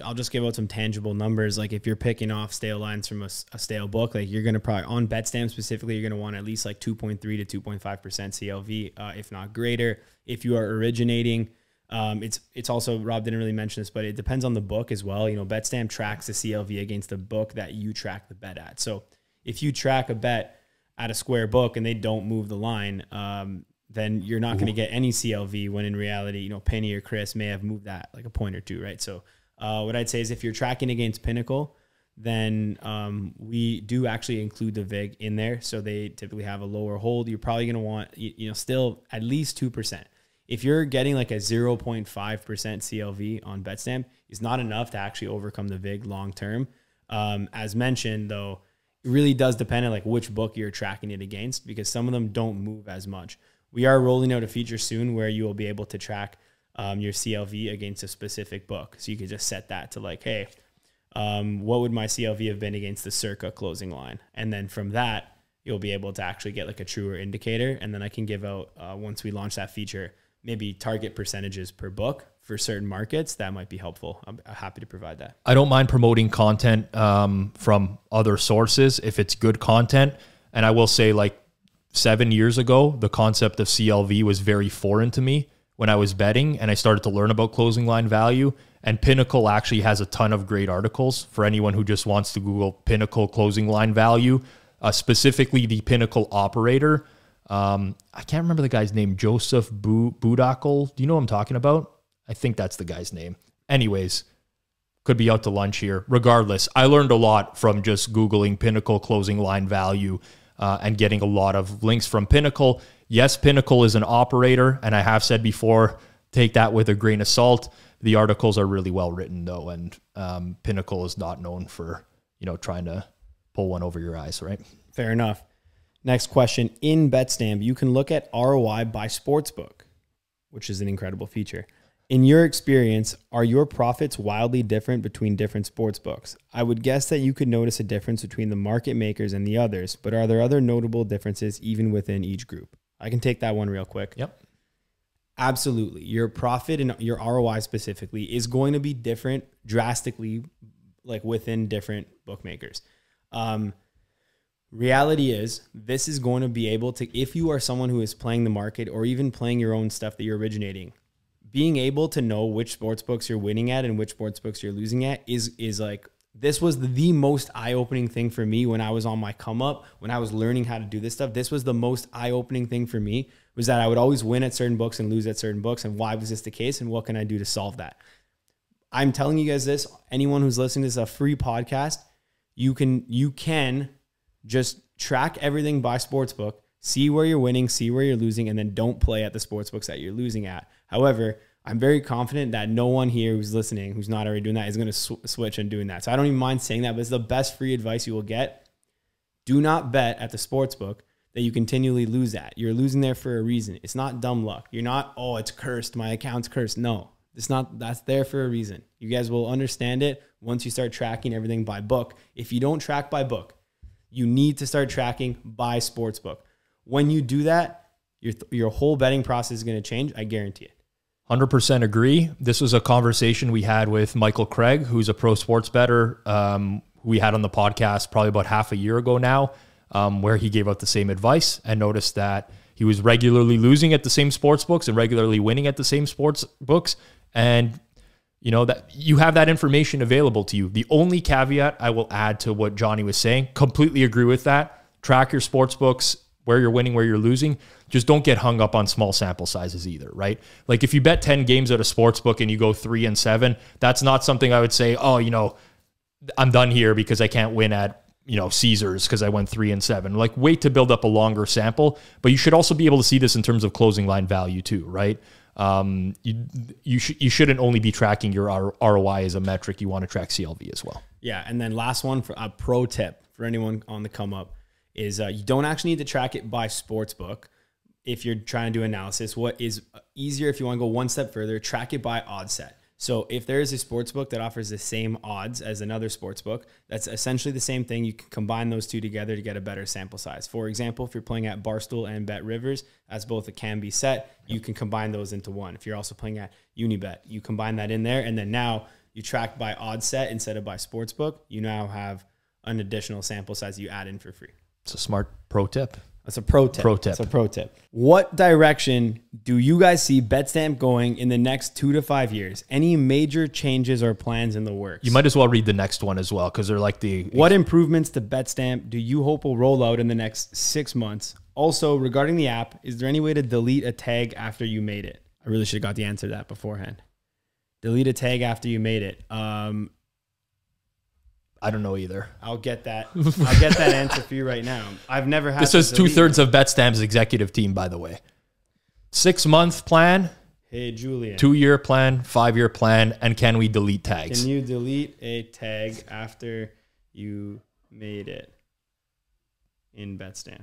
I'll just give out some tangible numbers. Like if you're picking off stale lines from a stale book, like you're going to probably, on Betstamp specifically, you're going to want at least like 2.3 to 2.5% CLV, if not greater. If you are originating, it's also, Rob didn't really mention this, but it depends on the book as well. You know, Betstamp tracks the CLV against the book that you track the bet at. So if you track a bet at a square book and they don't move the line, then you're not going to get any CLV, when in reality, you know, Penny or Chris may have moved that like a point or two, right? So what I'd say is if you're tracking against Pinnacle, then we do actually include the VIG in there. So they typically have a lower hold. You're probably going to want, you know, still at least 2%. If you're getting like a 0.5% CLV on Betstamp, is not enough to actually overcome the VIG long term. As mentioned, though, it really does depend on like which book you're tracking it against, because some of them don't move as much. We are rolling out a feature soon where you will be able to track your CLV against a specific book. So you could just set that to like, hey, what would my CLV have been against the Circa closing line? And then from that, you'll be able to actually get like a truer indicator. And then I can give out, once we launch that feature, maybe target percentages per book for certain markets. That might be helpful. I'm happy to provide that. I don't mind promoting content from other sources if it's good content. And I will say, like, 7 years ago, the concept of CLV was very foreign to me when I was betting, and I started to learn about closing line value. And Pinnacle actually has a ton of great articles for anyone who just wants to Google Pinnacle closing line value, specifically the Pinnacle operator. I can't remember the guy's name, Joseph Budakel. Do you know what I'm talking about? I think that's the guy's name. Anyways, could be out to lunch here. Regardless, I learned a lot from just Googling Pinnacle closing line value and getting a lot of links from Pinnacle. Yes, Pinnacle is an operator, and I have said before, take that with a grain of salt. The articles are really well written, though, and Pinnacle is not known for, you know, trying to pull one over your eyes, right? Fair enough. Next question. In Betstamp, you can look at ROI by sportsbook, which is an incredible feature. In your experience, are your profits wildly different between different sports books? I would guess that you could notice a difference between the market makers and the others, but are there other notable differences even within each group? I can take that one real quick. Yep. Absolutely. Your profit and your ROI specifically is going to be different drastically, like within different bookmakers. Reality is, this is going to be able to, if you are someone who is playing the market or even playing your own stuff that you're originating, being able to know which sports books you're winning at and which sports books you're losing at is like, this was the most eye-opening thing for me when I was on my come up, when I was learning how to do this stuff. This was the most eye-opening thing for me, was that I would always win at certain books and lose at certain books. And why was this the case? And what can I do to solve that? I'm telling you guys this, anyone who's listening to this, a free podcast, you can just track everything by sportsbook, see where you're winning, see where you're losing, and then don't play at the sportsbooks that you're losing at. However, I'm very confident that no one here who's listening, who's not already doing that, is going to switch and doing that. So I don't even mind saying that, but it's the best free advice you will get. Do not bet at the sportsbook that you continually lose at. You're losing there for a reason. It's not dumb luck. You're not, oh, it's cursed, my account's cursed. No, it's not. That's there for a reason. You guys will understand it once you start tracking everything by book. If you don't track by book, you need to start tracking by sportsbook. When you do that, your whole betting process is going to change. I guarantee it. 100% agree. This was a conversation we had with Michael Craig, who's a pro sports bettor, we had on the podcast probably about half a year ago now, where he gave out the same advice and noticed that he was regularly losing at the same sports books and regularly winning at the same sports books. And you know that you have that information available to you. The only caveat I will add to what Johnny was saying, completely agree with that. Track your sports books, where you're winning, where you're losing. Just don't get hung up on small sample sizes either, right? Like if you bet 10 games at a sports book and you go 3-7, that's not something I would say, oh, you know, I'm done here because I can't win at, you know, Caesars because I went 3-7. Like wait to build up a longer sample, but you should also be able to see this in terms of closing line value too, right? You shouldn't only be tracking your ROI as a metric. You want to track CLV as well. Yeah. And then last one, for a pro tip for anyone on the come up is you don't actually need to track it by sportsbook. If you're trying to do analysis, what is easier if you want to go one step further, track it by odd set. So if there is a sports book that offers the same odds as another sports book, that's essentially the same thing. You can combine those two together to get a better sample size. For example, if you're playing at Barstool and Bet Rivers, as both a can be set, you can combine those into one. If you're also playing at Unibet, you combine that in there, and then now you track by odds set instead of by sports book. You now have an additional sample size you add in for free. It's a smart pro tip. That's a pro tip. Pro tip. That's a pro tip. What direction do you guys see Betstamp going in the next 2 to 5 years? Any major changes or plans in the works? You might as well read the next one as well, because they're like the... What improvements to Betstamp do you hope will roll out in the next 6 months? Also, regarding the app, is there any way to delete a tag after you made it? I really should have got the answer to that beforehand. Delete a tag after you made it. I don't know either. I'll get that. I'll get that answer for you right now. I've never had. This is 2/3 of Betstamp's executive team, by the way. 6-month plan. Hey, Julian. 2-year plan, 5-year plan, and can we delete tags? Can you delete a tag after you made it in Betstamp?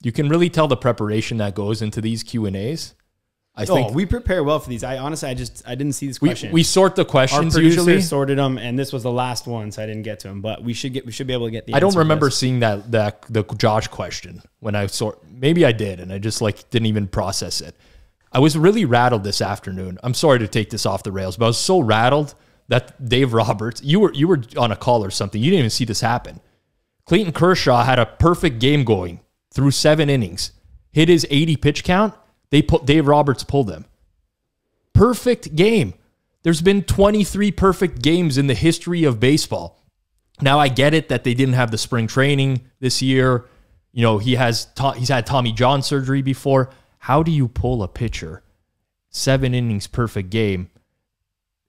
You can really tell the preparation that goes into these Q&As. I think we prepare well for these. I honestly, I didn't see this question. we sort the questions Our producer usually. sorted them, and this was the last one, so I didn't get to them. But we should be able to get the. I don't answer remember to this. seeing the Josh question when I maybe I did, and I just didn't even process it. I was really rattled this afternoon. I'm sorry to take this off the rails, but I was so rattled that Dave Roberts, you were on a call or something. You didn't even see this happen. Clayton Kershaw had a perfect game going through 7 innings, hit his 80 pitch count. Dave Roberts pulled him. Perfect game. There's been 23 perfect games in the history of baseball. Now I get it that they didn't have the spring training this year. You know, he's had Tommy John surgery before. How do you pull a pitcher 7 innings perfect game,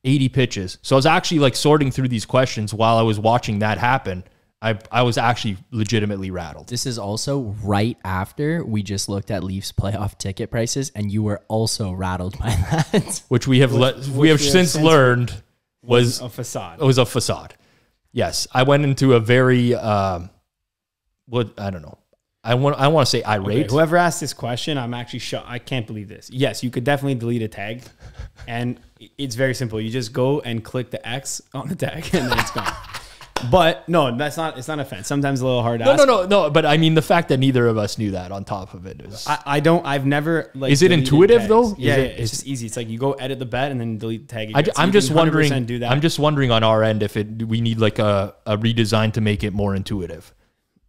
80 pitches? So I was actually sorting through these questions while I was watching that happen. I was actually legitimately rattled. This is also right after we just looked at Leafs playoff ticket prices, and you were also rattled by that. Which we have since learned was a facade. It was a facade. Yes, I went into a very I don't know. I want to say irate. Okay, whoever asked this question, I'm actually shocked. I can't believe this. Yes, you could definitely delete a tag, and it's very simple. You just go and click the X on the tag, and then it's gone. But no, it's not offense. Sometimes a little hard to ask. No. But I mean, the fact that neither of us knew that on top of it is. I've never Is it intuitive tags. though? Yeah, it's just easy. It's like you go edit the bet and then delete the tag. I'm just wondering. Do that. I'm just wondering on our end if we need a redesign to make it more intuitive.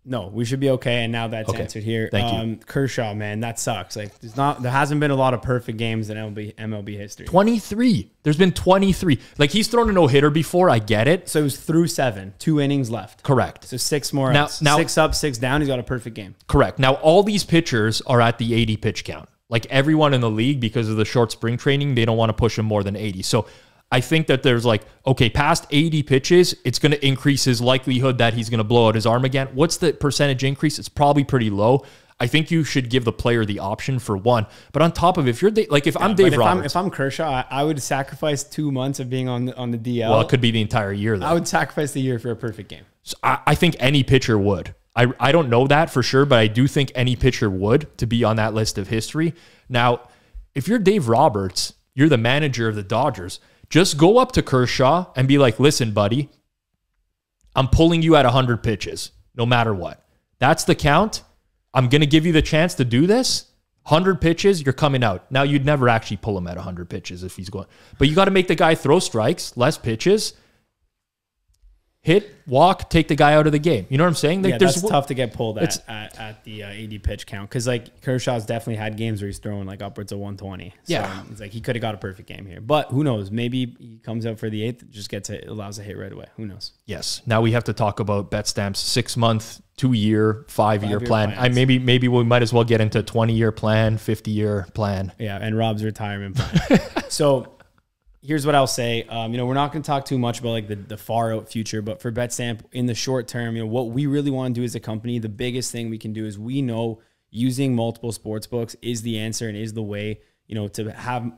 No, we should be okay. And now that's answered here. Thank you. Kershaw, man, that sucks. There hasn't been a lot of perfect games in MLB history. 23. There's been 23. He's thrown a no-hitter before. I get it. So it was through 7, 2 innings left. Correct. So 6 more. Now 6 up, 6 down. He's got a perfect game. Correct. Now all these pitchers are at the 80 pitch count. Everyone in the league, because of the short spring training, they don't want to push him more than 80. So I think that there's past 80 pitches, it's going to increase his likelihood that he's going to blow out his arm again. What's the percentage increase? It's probably pretty low. I think you should give the player the option for one. But on top of it, I'm Dave Roberts. If I'm Kershaw, I would sacrifice 2 months of being on the DL. Well, it could be the entire year, though. I would sacrifice the year for a perfect game. So I think any pitcher would. I don't know that for sure, but I do think any pitcher would to be on that list of history. Now, if you're Dave Roberts, you're the manager of the Dodgers, just go up to Kershaw and be like, listen, buddy, I'm pulling you at 100 pitches, no matter what. That's the count. I'm going to give you the chance to do this. 100 pitches, you're coming out. Now, you'd never actually pull him at 100 pitches if he's going. But you got to make the guy throw strikes, less pitches, hit, walk, take the guy out of the game. You know what I'm saying? That's tough to get pulled at the 80 pitch count, because Kershaw's definitely had games where he's throwing upwards of 120. So yeah, it's he could have got a perfect game here, but who knows? Maybe he comes out for the 8th, just allows a hit right away. Who knows? Yes. Now we have to talk about Betstamp's 6-month, 2-year, 5-year plan. Plans. Maybe we might as well get into 20-year plan, 50-year plan. Yeah, and Rob's retirement plan. So here's what I'll say. We're not going to talk too much about the far out future, but for Betstamp in the short term, what we really want to do as a company, the biggest thing we can do is we know using multiple sports books is the answer and is the way, to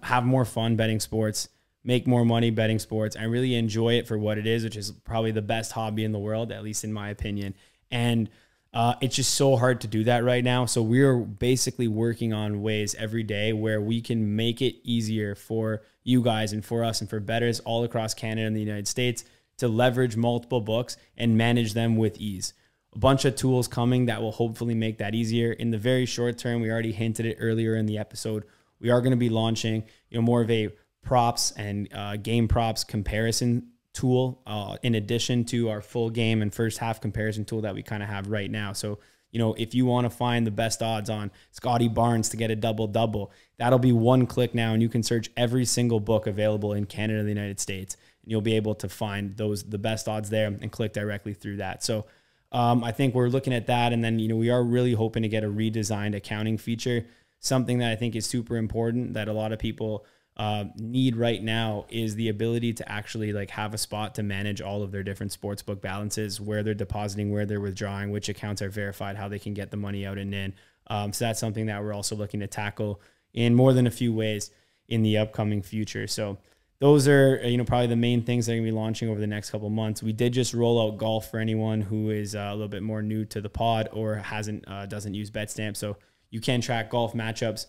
have more fun betting sports, make more money betting sports, and really enjoy it for what it is, which is probably the best hobby in the world, at least in my opinion. And it's just so hard to do that right now. So we're basically working on ways every day where we can make it easier for you guys and for us and for bettors all across Canada and the United States to leverage multiple books and manage them with ease. A bunch of tools coming that will hopefully make that easier. In the very short term, we already hinted it earlier in the episode, we are going to be launching, more of a props and game props comparison tool in addition to our full game and first half comparison tool that we kind of have right now. So, if you want to find the best odds on Scotty Barnes to get a double-double, that'll be one click now, and you can search every single book available in Canada and the United States, and you'll be able to find the best odds there and click directly through that. So I think we're looking at that, and then, we are really hoping to get a redesigned accounting feature. Something that I think is super important that a lot of people need right now is the ability to actually have a spot to manage all of their different sportsbook balances, where they're depositing, where they're withdrawing, which accounts are verified, how they can get the money out and in. So that's something that we're also looking to tackle in more than a few ways in the upcoming future. So those are, probably the main things that are going to be launching over the next couple of months. We did just roll out golf for anyone who is a little bit more new to the pod or doesn't use Betstamp. So you can track golf matchups.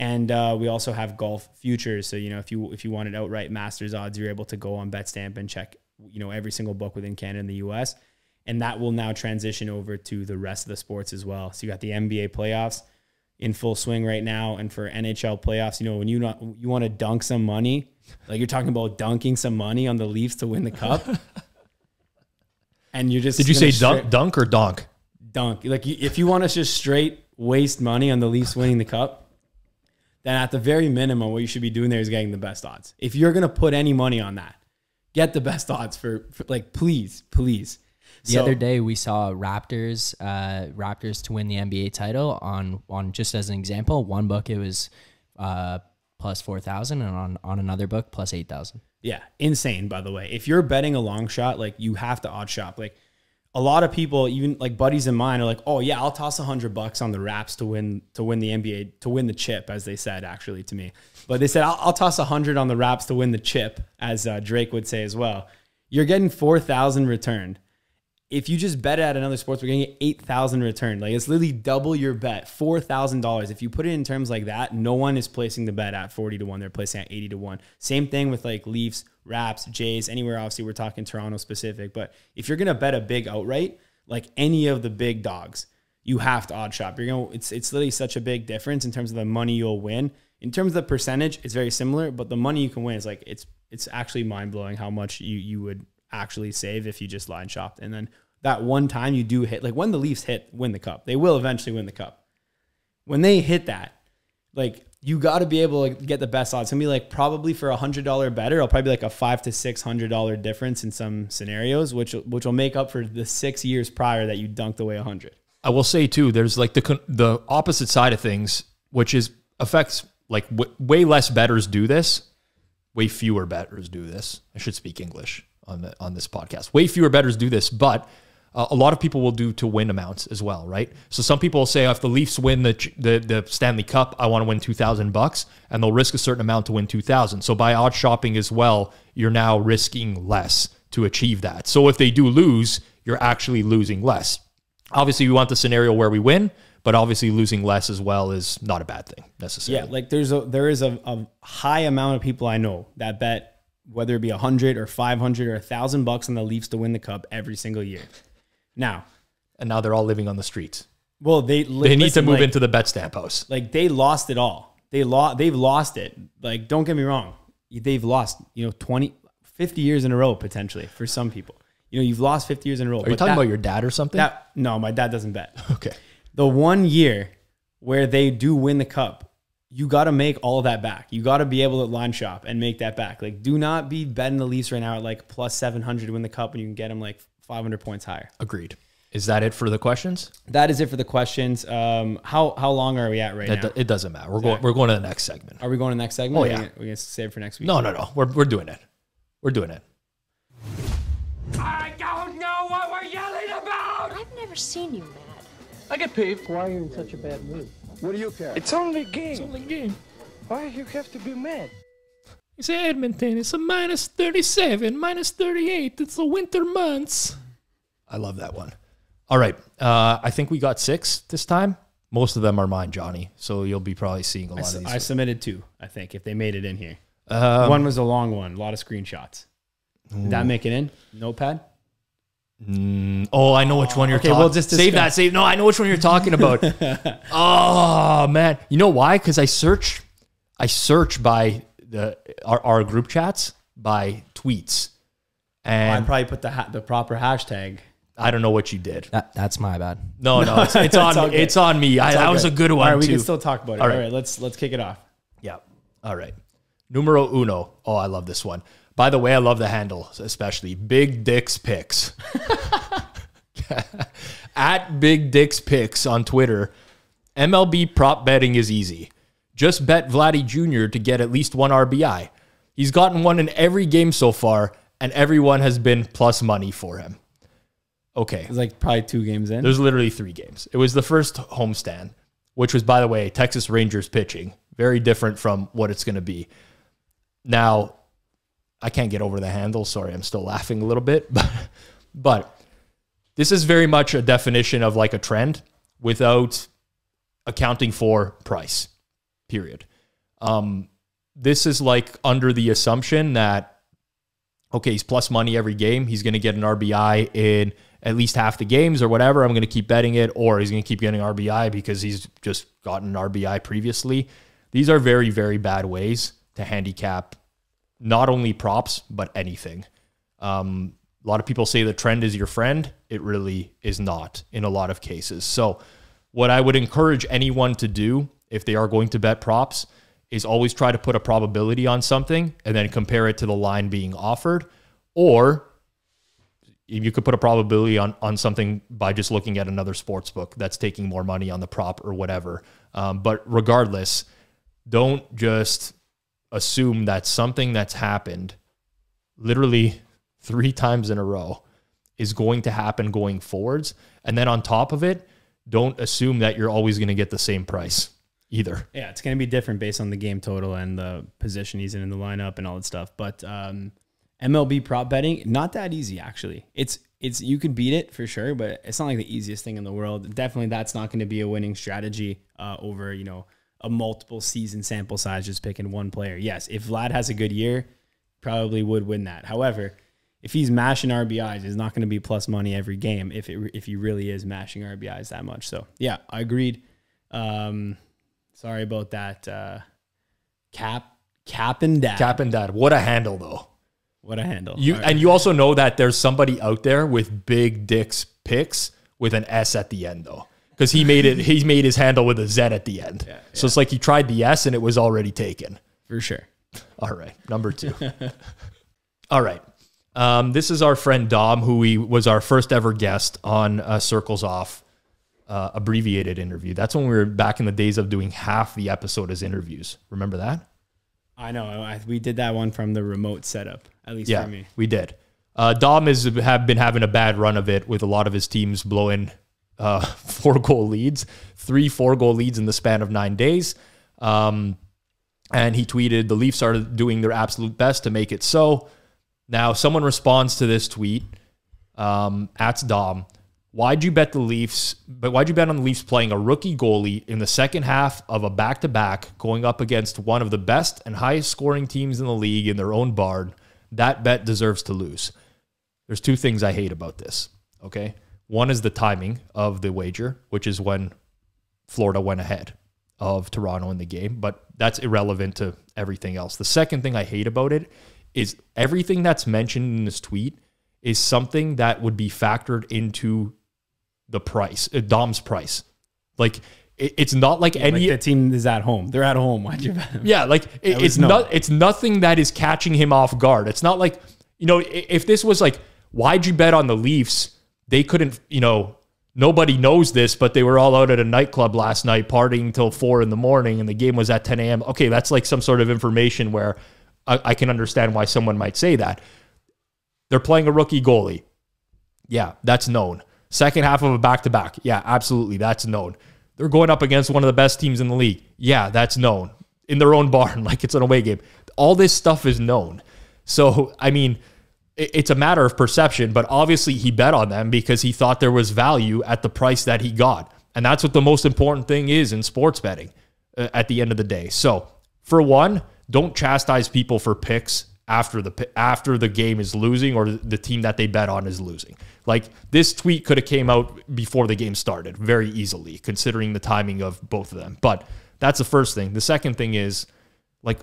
And we also have golf futures. So, if you wanted outright Masters odds, you're able to go on Betstamp and check, every single book within Canada and the US. And that will now transition over to the rest of the sports as well. So you got the NBA playoffs in full swing right now. And for NHL playoffs, when you want to dunk some money, you're talking about dunking some money on the Leafs to win the cup. And you're just... Did you say dunk or donk? Dunk. If you want to just straight waste money on the Leafs winning the cup, then at the very minimum, what you should be doing there is getting the best odds. If you're going to put any money on that, get the best odds for please. The other day we saw Raptors to win the NBA title on just as an example, one book it was plus 4,000 and on another book plus 8,000. Yeah, insane, by the way. If you're betting a long shot, you have to odd shop. A lot of people, even buddies of mine, are like, "Oh yeah, I'll toss $100 on the Raps to win the NBA, to win the chip," as they said actually to me. But they said, "I'll toss 100 on the Raps to win the chip," as Drake would say as well. You're getting 4,000 returned. If you just bet at another sports, we're getting 8,000 returned. It's literally double your bet, $4,000. If you put it in terms like that, no one is placing the bet at 40 to 1. They're placing at 80 to 1. Same thing with Leafs, Raps, Jays, anywhere. Obviously, we're talking Toronto specific. But if you're gonna bet a big outright, any of the big dogs, you have to odd shop. It's literally such a big difference in terms of the money you'll win. In terms of the percentage, it's very similar, but the money you can win is it's actually mind blowing how much you would actually save if you just line shopped. And then that one time you do hit, when the Leafs win the cup, they will eventually win the cup. When they hit that, you got to be able to get the best odds. It's gonna be probably for $100 better, it'll probably be a $500 to $600 difference in some scenarios, which will make up for the 6 years prior that you dunked away 100. I will say too, there's the opposite side of things, which affects way less bettors do this. Way fewer bettors do this. I should speak English on this podcast. Way fewer bettors do this, but a lot of people will do to win amounts as well, right? So some people will say, if the Leafs win the Stanley Cup, I want to win $2,000, and they'll risk a certain amount to win $2,000. So by odd shopping as well, you're now risking less to achieve that. So if they do lose, you're actually losing less. Obviously, we want the scenario where we win, but obviously losing less as well is not a bad thing necessarily. Yeah, there is a high amount of people I know that bet, whether it be 100 or 500 or $1,000 on the Leafs to win the cup every single year. Now they're all living on the streets. Well, they need to move into the Betstamp house. They lost it all. They've lost it. Don't get me wrong. They've lost, 20, 50 years in a row, potentially for some people. You've lost 50 years in a row. Are you talking about your dad or something? No, my dad doesn't bet. Okay. The 1 year where they do win the cup, you got to make all of that back. You got to be able to line shop and make that back. Do not be betting the Leafs right now at plus 700 to win the cup when you can get them 500 points higher. Agreed. Is that it for the questions? That is it for the questions. How long are we at right now? It doesn't matter. We're going to the next segment. Are we going to the next segment? Oh, yeah. We're going to save it for next week? No. We're doing it. We're doing it. I don't know what we're yelling about! I've never seen you mad. I get paid. Why are you in such a bad mood? What do you care? It's only a game. It's only a game. Why you have to be mad? It's Edmonton. It's a minus 37, minus 38. It's the winter months. I love that one. All right. I think we got 6 this time. Most of them are mine, Johnny. So you'll be probably seeing a lot of these. I submitted 2, I think, if they made it in here. One was a long one, a lot of screenshots. Did that make it in? Notepad? Oh, I know which one you're talking about. We'll just save that. No, I know which one you're talking about. Oh, man. You know why? Because I search by our group chats by tweets. And I probably put the proper hashtag. I don't know what you did. That's my bad. No, it's on me. That was a good one, All right, we too. can still talk about it. All right, let's kick it off. Yeah. All right. Numero uno. Oh, I love this one. By the way, I love the handle, especially Big Dick's Picks. At Big Dick's Picks on Twitter. MLB prop betting is easy. Just bet Vladdy Jr. to get at least one RBI. He's gotten one in every game so far, and everyone has been plus money for him. Okay. It's like probably 2 games in. There's literally 3 games. It was the first homestand, which was, by the way, Texas Rangers pitching. Very different from what it's going to be. Now, I can't get over the handle. Sorry, I'm still laughing a little bit. But this is very much a definition of like a trend without accounting for price, period. This is like under the assumption that, okay, he's plus money every game. He's going to get an RBI in at least half the games or whatever. I'm going to keep betting it, or he's going to keep getting RBI because he's just gotten an RBI previously. These are very, very bad ways to handicap not only props, but anything. A lot of people say the trend is your friend. It really is not in a lot of cases. So what I would encourage anyone to do if they are going to bet props is always try to put a probability on something and then compare it to the line being offered. Or you could put a probability on something by just looking at another sports book that's taking more money on the prop or whatever. But regardless, don't just assume that something that's happened literally 3 times in a row is going to happen going forwards. And then on top of it, don't assume that you're always going to get the same price either. Yeah, it's going to be different based on the game total and the position he's in the lineup and all that stuff. But MLB prop betting, not that easy, actually. It's you can beat it for sure, but it's not like the easiest thing in the world. Definitely that's not going to be a winning strategy over, a multiple season sample size, just picking one player. Yes, if Vlad has a good year, probably would win that. However, if he's mashing RBIs, it's not going to be plus money every game if he really is mashing RBIs that much. So yeah, I agreed. Sorry about that. Cap and Dad. What a handle though. What a handle. And you also know that there's somebody out there with Big Dick's Picks with an S at the end though. Because he made his handle with a Z at the end. Yeah. So it's like he tried the S and it was already taken. For sure. All right. Number 2. All right. This is our friend Dom, who was our first ever guest on CirclesOff abbreviated interview. That's when we were back in the days of doing half the episode as interviews. Remember that? I know. We did that one from the remote setup, at least for me. We did. Dom have been having a bad run of it with a lot of his teams blowing 4-goal leads, 3 4-goal leads in the span of 9 days. And he tweeted, the Leafs are doing their absolute best to make it so. Now, someone responds to this tweet, at Dom, why'd you bet on the Leafs playing a rookie goalie in the second half of a back-to-back going up against one of the best and highest scoring teams in the league in their own barn? That bet deserves to lose. There's 2 things I hate about this, okay? One is the timing of the wager, which is when Florida went ahead of Toronto in the game, but that's irrelevant to everything else. The second thing I hate about it is everything that's mentioned in this tweet is something that would be factored into the price, Dom's price. Like, it's not like any... Like the team is at home. They're at home. Why'd you bet them? Yeah, like, it's nothing that is catching him off guard. It's not like, if this was like, why'd you bet on the Leafs? They couldn't, nobody knows this, but they were all out at a nightclub last night partying till 4 a.m. and the game was at 10 a.m. Okay, that's like some sort of information where I can understand why someone might say that. They're playing a rookie goalie. Yeah, that's known. Second half of a back-to-back. Yeah, absolutely, that's known. They're going up against one of the best teams in the league. Yeah, that's known. In their own barn, like it's an away game. All this stuff is known. So, I mean... It's a matter of perception, but obviously he bet on them because he thought there was value at the price that he got. And that's what the most important thing is in sports betting at the end of the day. So, for one, don't chastise people for picks after the game is losing or the team that they bet on is losing. Like, this tweet could have came out before the game started very easily, considering the timing of both of them. But that's the first thing. The second thing is, like,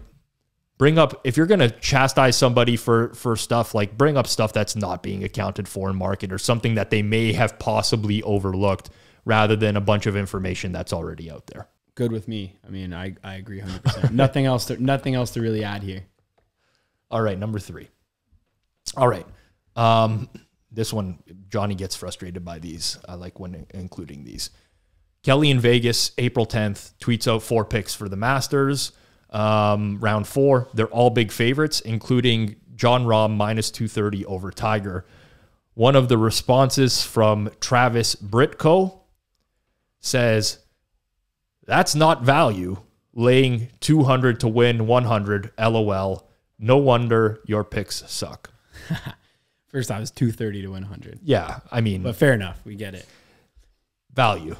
bring up, if you're going to chastise somebody for stuff, like, bring up stuff that's not being accounted for in market or something that they may have possibly overlooked rather than a bunch of information that's already out there. Good with me. I mean, I agree 100%. Nothing else to really add here. All right, number 3. All right. This one, Johnny gets frustrated by these. I like when including these. Kelly in Vegas, April 10th, tweets out 4 picks for the Masters. Round 4, they're all big favorites, including John Rahm minus 230 over Tiger. One of the responses from Travis Britko says, "That's not value. Laying 200 to win 100. LOL. No wonder your picks suck." First off, it's 230 to win 100. Yeah, I mean, but fair enough. We get it. Value.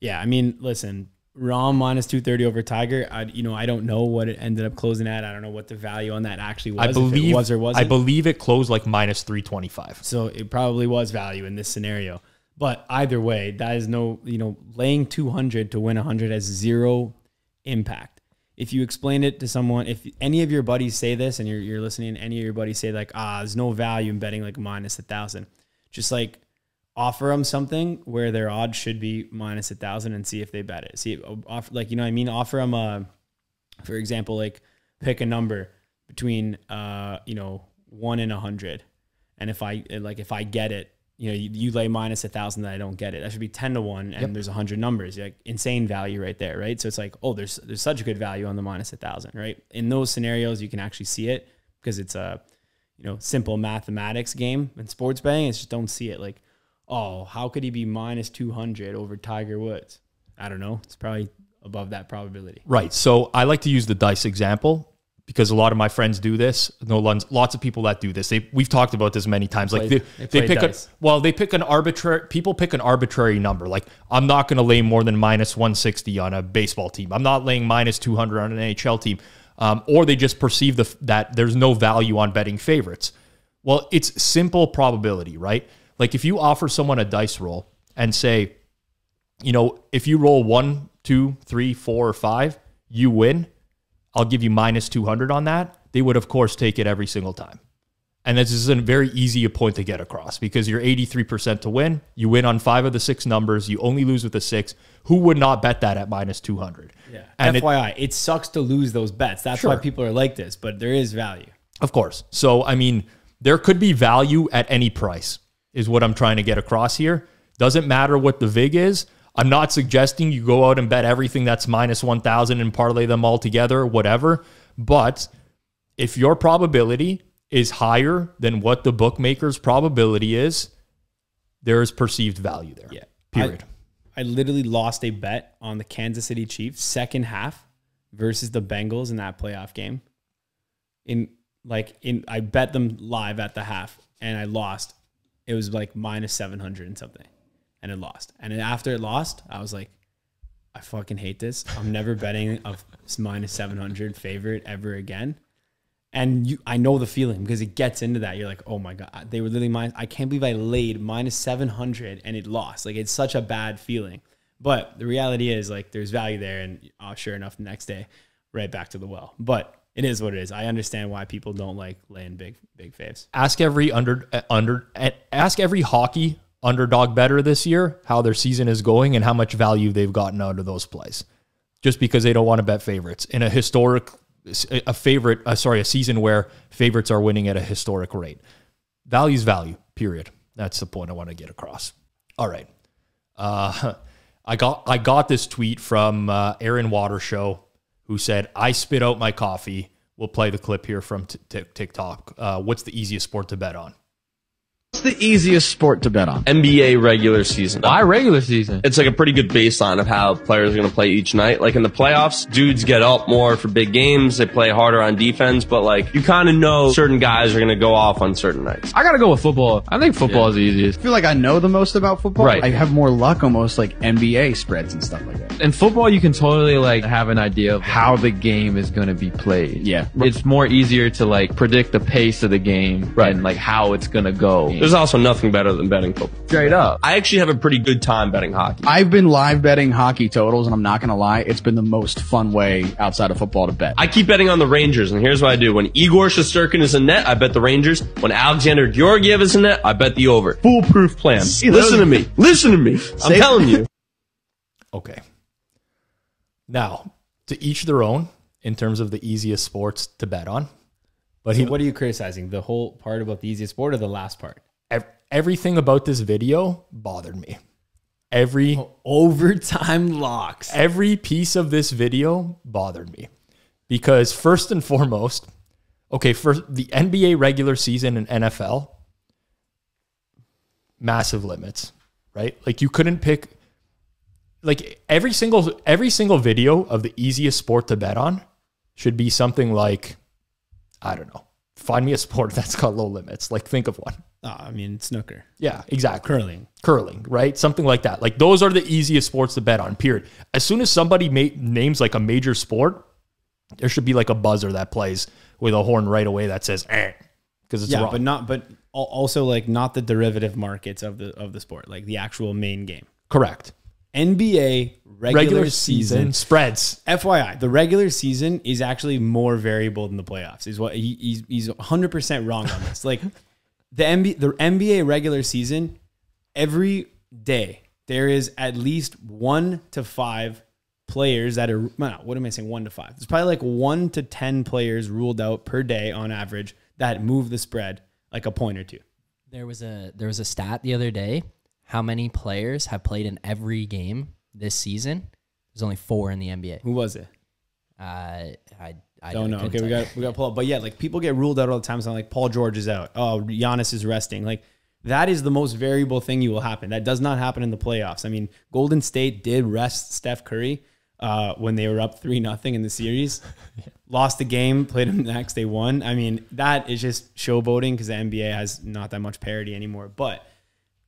Yeah, I mean, listen, Rahm minus 230 over Tiger. I don't know what it ended up closing at. I don't know what the value on that actually was. I believe if it was or wasn't. I believe it closed like minus 325. So it probably was value in this scenario. But either way, that is laying 200 to win 100 has zero impact. If you explain it to someone, if any of your buddies say this and you're listening, any of your buddies say like, there's no value in betting like minus 1,000, just like offer them something where their odds should be minus 1,000 and see if they bet it. Offer them for example, like pick a number between 1 and 100, and if I get it, you lay minus 1,000 that I don't get it. That should be 10 to 1, and there's 100 numbers. Like, insane value right there, right? So it's like, oh, there's such a good value on the minus 1,000, right? In those scenarios, you can actually see it because it's a simple mathematics game. In sports betting, it's just don't see it. Like, oh, how could he be minus 200 over Tiger Woods? I don't know. It's probably above that probability. Right. So I like to use the dice example, because a lot of my friends do this. Lots of people that do this. We've talked about this many times. Like they pick an arbitrary number. Like, I'm not going to lay more than minus 160 on a baseball team. I'm not laying minus 200 on an NHL team. Or they just perceive that there's no value on betting favorites. Well, it's simple probability, right? Like, if you offer someone a dice roll and say, if you roll 1, 2, 3, 4, or 5, you win. I'll give you minus 200 on that. They would, of course, take it every single time. And this is a very easy point to get across because you're 83% to win. You win on 5 of the 6 numbers. You only lose with the 6. Who would not bet that at minus 200? Yeah. And FYI, it sucks to lose those bets. That's why people are like this, but there is value. Of course. So, I mean, there could be value at any price is what I'm trying to get across here. Doesn't matter what the VIG is. I'm not suggesting you go out and bet everything that's minus 1,000 and parlay them all together, whatever. But if your probability is higher than what the bookmaker's probability is, there is perceived value there. Yeah. Period. I literally lost a bet on the Kansas City Chiefs second half versus the Bengals in that playoff game. I bet them live at the half and I lost. It was like minus 700 and something. And it lost. And then after it lost, I was like, I fucking hate this. I'm never betting a minus 700 favorite ever again. And I know the feeling because it gets into that. You're like, oh my God, they were literally I can't believe I laid minus 700 and it lost. Like, it's such a bad feeling. But the reality is, like, there's value there. And sure enough, the next day, right back to the well. But it is what it is. I understand why people don't like laying big faves. Ask every hockey underdog better this year how their season is going and how much value they've gotten out of those plays, just because they don't want to bet favorites in a season where favorites are winning at a historic rate. Value's value, period. That's the point I want to get across. All right. I got this tweet from Aaron Watershow, who said, "I spit out my coffee." We'll play the clip here from TikTok. What's the easiest sport to bet on? the easiest sport to bet on? NBA regular season. Why regular season? It's like a pretty good baseline of how players are going to play each night. Like in the playoffs, dudes get up more for big games. They play harder on defense, but like you kind of know certain guys are going to go off on certain nights. I got to go with football. I think football is the easiest. I feel like I know the most about football. Right. I have more luck almost like NBA spreads and stuff like that. In football, you can totally like have an idea of how the game is going to be played. Yeah. It's more easier to like predict the pace of the game and like how it's going to go. There's also nothing better than betting football. Straight up. I actually have a pretty good time betting hockey. I've been live betting hockey totals, and I'm not going to lie, it's been the most fun way outside of football to bet. I keep betting on the Rangers, and here's what I do. When Igor Shesterkin is in net, I bet the Rangers. When Alexander Georgiev is in net, I bet the over. Foolproof plan. Listen to me. Listen to me. I'm telling you. Okay. Now, to each their own in terms of the easiest sports to bet on. But So what are you criticizing? The whole part about the easiest sport or the last part? everything about this video bothered me. Every Overtime locks. Every piece of this video bothered me because first and foremost, okay, first the NBA regular season and NFL, massive limits, right? Like you couldn't pick, like every single video of the easiest sport to bet on should be something like, I don't know, find me a sport that's got low limits. Like think of one. I mean, snooker. Yeah, exactly. Curling, right? Something like that. Like those are the easiest sports to bet on, period. As soon as somebody names like a major sport, there should be like a buzzer that plays with a horn right away that says, because it's wrong. But also like not the derivative markets of the sport, like the actual main game. Correct. NBA regular season spreads. FYI, the regular season is actually more variable than the playoffs. Is what he's 100% wrong on this. Like the NBA regular season, every day there is at least 1 to 5 players that are, what am I saying? 1 to 5. There's probably like 1 to 10 players ruled out per day on average that move the spread like a point or two. There was a stat the other day. How many players have played in every game this season? There's only 4 in the NBA. Who was it? I don't know. Okay, we got to pull up. But yeah, like people get ruled out all the time. So like Paul George is out. Oh, Giannis is resting. Like that is the most variable thing you will happen. That does not happen in the playoffs. I mean, Golden State did rest Steph Curry when they were up 3-0 in the series. Lost the game, played them next, they won. I mean, that is just showboating because the NBA has not that much parity anymore. But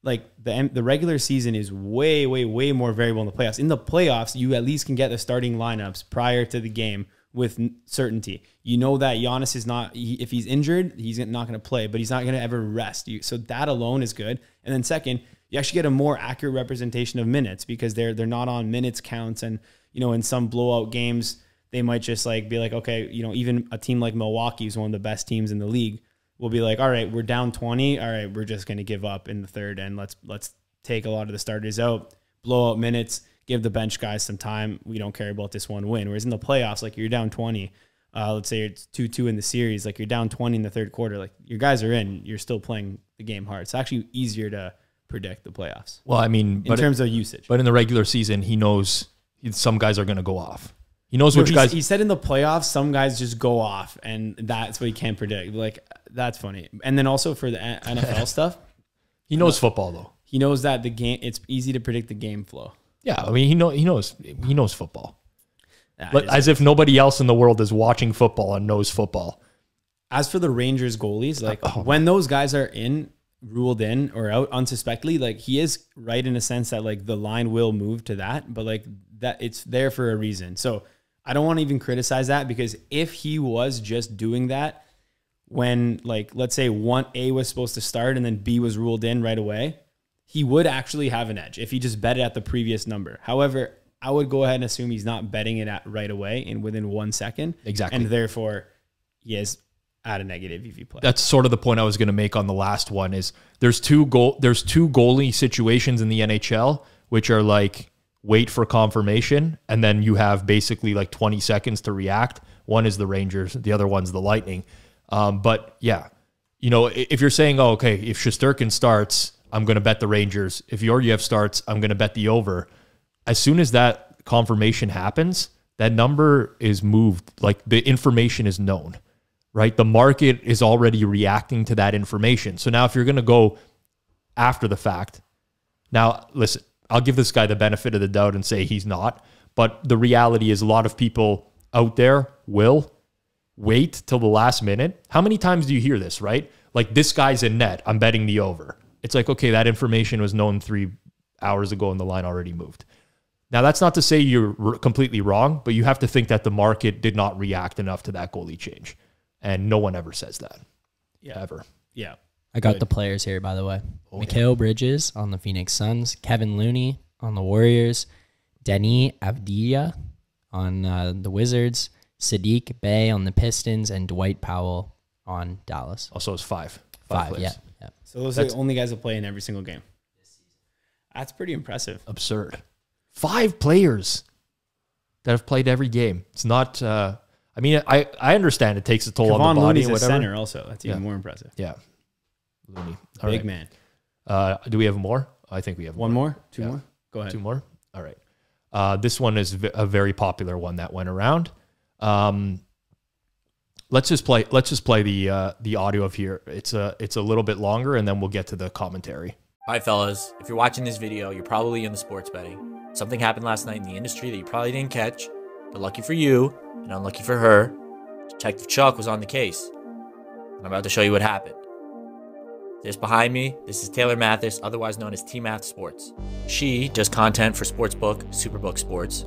like the regular season is way, way, way more variable in the playoffs. In the playoffs, you at least can get the starting lineups prior to the game with certainty. You know that Giannis is not, if he's injured, he's not going to play, but he's not going to ever rest. So that alone is good. And then second, you actually get a more accurate representation of minutes because they're not on minutes counts. And, you know, in some blowout games, they might just like be like, okay, you know, even a team like Milwaukee is one of the best teams in the league. We'll be like, all right, we're down 20. All right, we're just going to give up in the third and let's take a lot of the starters out, blow out minutes, give the bench guys some time. We don't care about this one win. Whereas in the playoffs, like you're down 20, let's say it's 2-2 in the series, like you're down 20 in the third quarter, like your guys are in, you're still playing the game hard. It's actually easier to predict the playoffs. Well, I mean, in terms of usage. But in the regular season, he knows some guys are going to go off. He knows which guys. He said in the playoffs, some guys just go off, and that's what he can't predict. Like, that's funny. And then also for the NFL stuff, he knows football though. He knows that the game. It's easy to predict the game flow. Yeah, I mean, he knows football. But as if nobody else in the world is watching football and knows football. As for the Rangers goalies, like when those guys are ruled in or out unsuspectedly, like he is right in a sense that like the line will move to that, but like that it's there for a reason. So I don't want to even criticize that because if he was just doing that when like, let's say 1A was supposed to start and then B was ruled in right away, he would actually have an edge if he just bet it at the previous number. However, I would go ahead and assume he's not betting it at right away and within 1 second. Exactly. And therefore he is at a negative EV play. That's sort of the point I was going to make on the last one is there's two goalie situations in the NHL, which are like wait for confirmation. And then you have basically like 20 seconds to react. One is the Rangers. The other one's the Lightning. But yeah, you know, if you're saying, oh, okay, if Shesterkin starts, I'm going to bet the Rangers. If Georgiev starts, I'm going to bet the over. As soon as that confirmation happens, that number is moved. Like the information is known, right? The market is already reacting to that information. So now if you're going to go after the fact. Now, listen, I'll give this guy the benefit of the doubt and say he's not. But the reality is a lot of people out there will wait till the last minute. How many times do you hear this, right? Like, this guy's in net, I'm betting the over. It's like, okay, that information was known 3 hours ago and the line already moved. Now, that's not to say you're completely wrong, but you have to think that the market did not react enough to that goalie change. And no one ever says that. Yeah. Ever. Yeah. I got the players here, by the way. Mikhail Bridges on the Phoenix Suns, Kevin Looney on the Warriors, Denis Avdija on the Wizards, Sadiq Bey on the Pistons, and Dwight Powell on Dallas. Also, it's five. Five, players. yeah. So those are the only guys that play in every single game. That's pretty impressive. Absurd. 5 players that have played every game. It's not, I mean, I understand it takes a toll on the body Looney's and whatever. a center also. That's even more impressive. Yeah. Looney. All Big right. man. Do we have more? I think we have One more? Two Yeah. more? Go ahead. 2 more? All right. This one is a very popular one that went around. Let's just play the audio of here. It's a little bit longer, and then we'll get to the commentary. All right, fellas, if you're watching this video, you're probably into sports betting. Something happened last night in the industry that you probably didn't catch, but lucky for you and unlucky for her, Detective Chuck was on the case. I'm about to show you what happened. This behind me, this is Taylor Mathis, otherwise known as T-Math Sports. She does content for Sportsbook, Superbook Sports.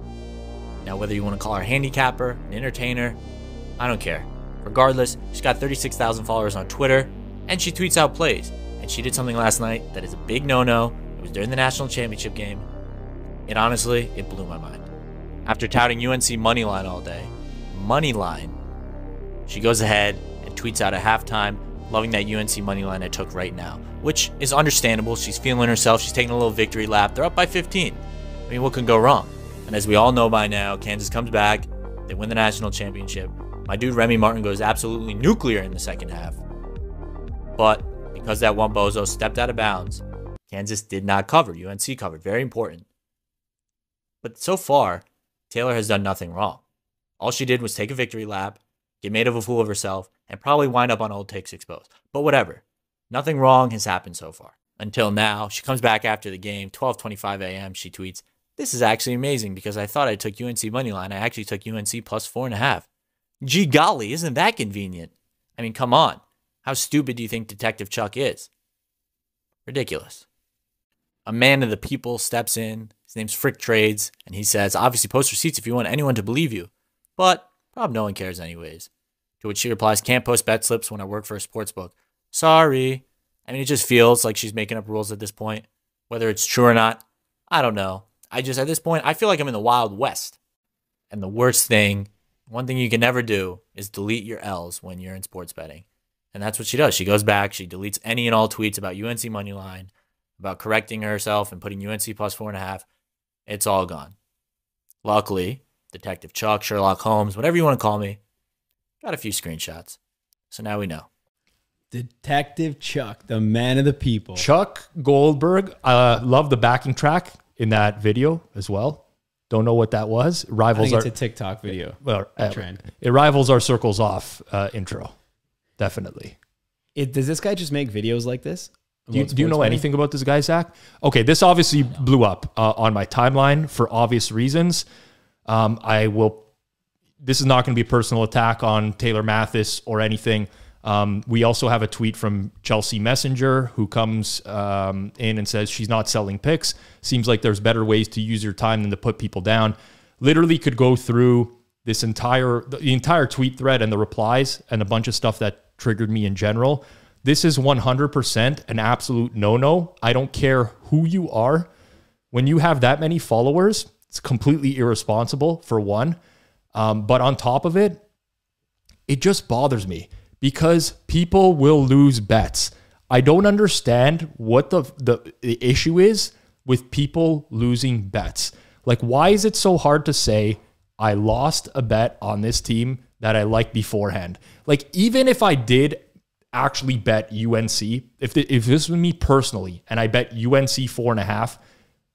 Now, whether you want to call her a handicapper, an entertainer, I don't care. Regardless, she's got 36,000 followers on Twitter, and she tweets out plays. And she did something last night that is a big no-no. It was during the national championship game. It honestly, it blew my mind. After touting UNC moneyline all day, moneyline, she goes ahead and tweets out at halftime, loving that UNC moneyline I took right now, which is understandable. She's feeling herself. She's taking a little victory lap. They're up by 15. I mean, what could go wrong? And as we all know by now, Kansas comes back. They win the national championship. My dude Remy Martin goes absolutely nuclear in the second half. But because that one bozo stepped out of bounds, Kansas did not cover. UNC covered. Very important. But so far, Taylor has done nothing wrong. All she did was take a victory lap, get made of a fool of herself, and probably wind up on old takes exposed. But whatever. Nothing wrong has happened so far. Until now, she comes back after the game, 12:25 a.m. She tweets, "This is actually amazing because I thought I took UNC moneyline. I actually took UNC plus 4.5. Gee golly, isn't that convenient? I mean, come on. How stupid do you think Detective Chuck is? Ridiculous." A man of the people steps in. His name's Frick Trades, and he says, "Obviously post receipts if you want anyone to believe you. But probably no one cares anyways." To which she replies, "Can't post bet slips when I work for a sports book. Sorry." I mean, it just feels like she's making up rules at this point. Whether it's true or not, I don't know. At this point, I feel like I'm in the Wild West. And the worst thing, one thing you can never do is delete your L's when you're in sports betting. And that's what she does. She goes back, she deletes any and all tweets about UNC moneyline, about correcting herself and putting UNC plus 4.5. It's all gone. Luckily, Detective Chuck, Sherlock Holmes, whatever you want to call me, got a few screenshots. So now we know. Detective Chuck, the man of the people. Chuck Goldberg. Love the backing track in that video as well. Don't know what that was. Rivals I think it's a TikTok video. Well, trend. It rivals our CirclesOff intro. Definitely. Does this guy just make videos like this? Do you know anything about this guy, Zach? Okay, this obviously blew up on my timeline for obvious reasons. This is not going to be a personal attack on Taylor Mathis or anything. We also have a tweet from Chelsea Messenger who comes in and says she's not selling picks. Seems like there's better ways to use your time than to put people down. Literally could go through the entire tweet thread and the replies and a bunch of stuff that triggered me in general. This is 100% an absolute no-no. I don't care who you are. When you have that many followers, it's completely irresponsible, for one. But on top of it, it just bothers me because people will lose bets. I don't understand what the issue is with people losing bets. Like, why is it so hard to say, I lost a bet on this team that I liked beforehand? Like, even if I did actually bet UNC, if this was me personally and I bet UNC 4.5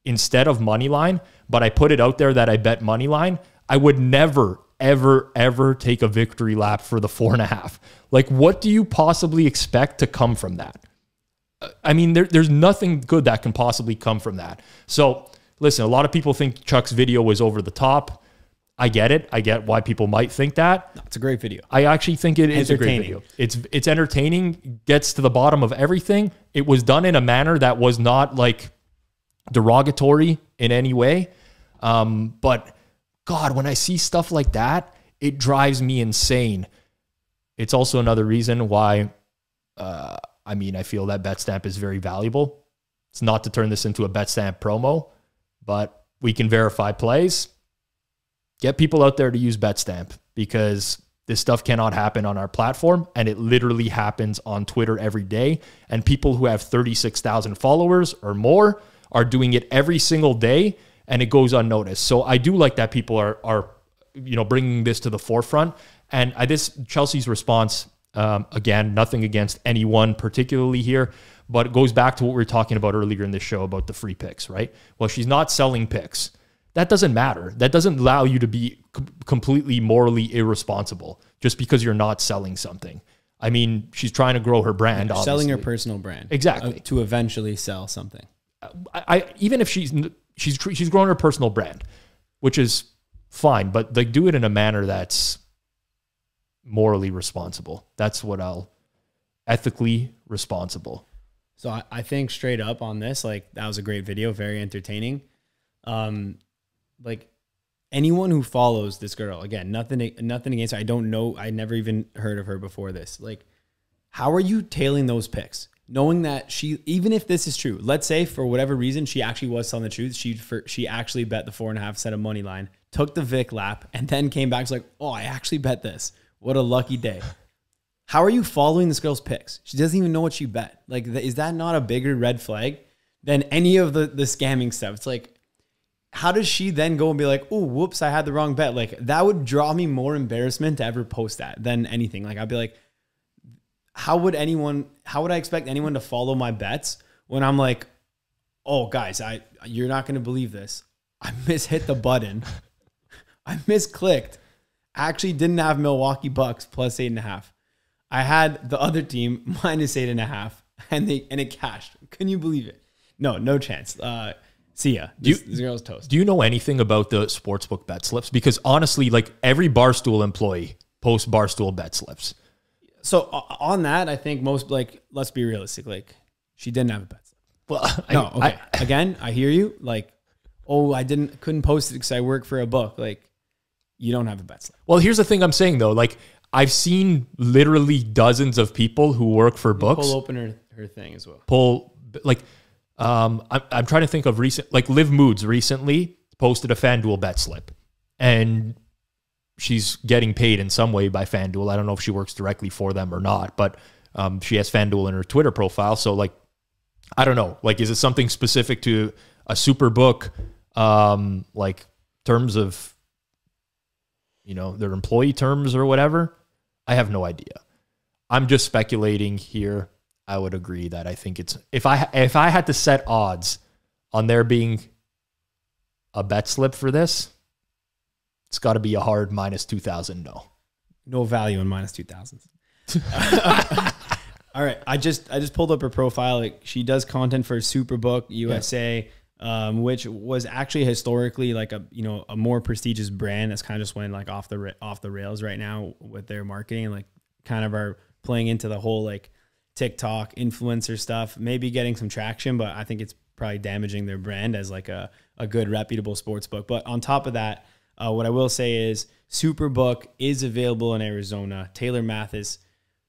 instead of money line, but I put it out there that I bet money line, I would never, ever, ever take a victory lap for the 4.5. Like, what do you possibly expect to come from that? I mean, there's nothing good that can possibly come from that. So listen, a lot of people think Chuck's video was over the top. I get it. I get why people might think that. No, it's a great video. I actually think it is a great video. It's entertaining, gets to the bottom of everything. It was done in a manner that was not like derogatory in any way. But God, when I see stuff like that, it drives me insane. It's also another reason why, I feel that Betstamp is very valuable. It's not to turn this into a Betstamp promo, but we can verify plays. Get people out there to use Betstamp because this stuff cannot happen on our platform, and it literally happens on Twitter every day. And people who have 36,000 followers or more are doing it every single day, and it goes unnoticed. So I do like that people are bringing this to the forefront. And this Chelsea's response, again, nothing against anyone particularly here, but it goes back to what we were talking about earlier in this show about the free picks, right? Well, she's not selling picks. That doesn't matter. That doesn't allow you to be completely morally irresponsible just because you're not selling something. I mean, she's trying to grow her brand, obviously. Selling her personal brand. Exactly. To eventually sell something. Even if she's growing her personal brand, which is fine, but like do it in a manner that's morally responsible. That's what ethically responsible. So I think straight up on this, like that was a great video, very entertaining. Like anyone who follows this girl, again, nothing against her. I don't know. I never even heard of her before this. Like, how are you tailing those picks? Knowing that even if this is true, let's say for whatever reason, she actually was telling the truth. She actually bet the 4.5 set of money line, took the Vic lap, and then came back. She's like, oh, I actually bet this. What a lucky day. How are you following this girl's picks? She doesn't even know what she bet. Like, is that not a bigger red flag than any of the scamming stuff? It's like, how does she then go and be like, oh, whoops, I had the wrong bet? Like, that would draw me more embarrassment to ever post that than anything. Like, I'd be like, how would I expect anyone to follow my bets when I'm like, oh, guys, you're not going to believe this. I mishit the button. I misclicked. I actually didn't have Milwaukee Bucks plus 8.5. I had the other team minus 8.5, and it cashed. Can you believe it? No chance. See ya. This girl's toast. Do you know anything about the sportsbook bet slips? Because honestly, like every Barstool employee posts Barstool bet slips. So on that, I think most, like, let's be realistic. Like, she didn't have a bet slip. Well, okay. Again, I hear you. Like, oh, couldn't post it because I work for a book. Like, you don't have a bet slip. Well, here's the thing I'm saying though. Like, I've seen literally dozens of people who work for books. Pull open her thing as well. I'm trying to think of recent, like Liv Moods recently posted a FanDuel bet slip, and she's getting paid in some way by FanDuel. I don't know if she works directly for them or not, but she has FanDuel in her Twitter profile. So like, I don't know, like, is it something specific to a super book, like terms of, their employee terms or whatever? I have no idea. I'm just speculating here. I would agree that I think it's, if I had to set odds on there being a bet slip for this, it's got to be a hard minus 2,000. No value in minus 2,000. All right. I just pulled up her profile. Like, she does content for Superbook USA, which was actually historically like a more prestigious brand that's kind of just went like off the rails right now with their marketing, and like kind of are playing into the whole like TikTok influencer stuff, maybe getting some traction, but I think it's probably damaging their brand as like a good reputable sports book. But on top of that, what I will say is Superbook is available in Arizona. Taylor Mathis,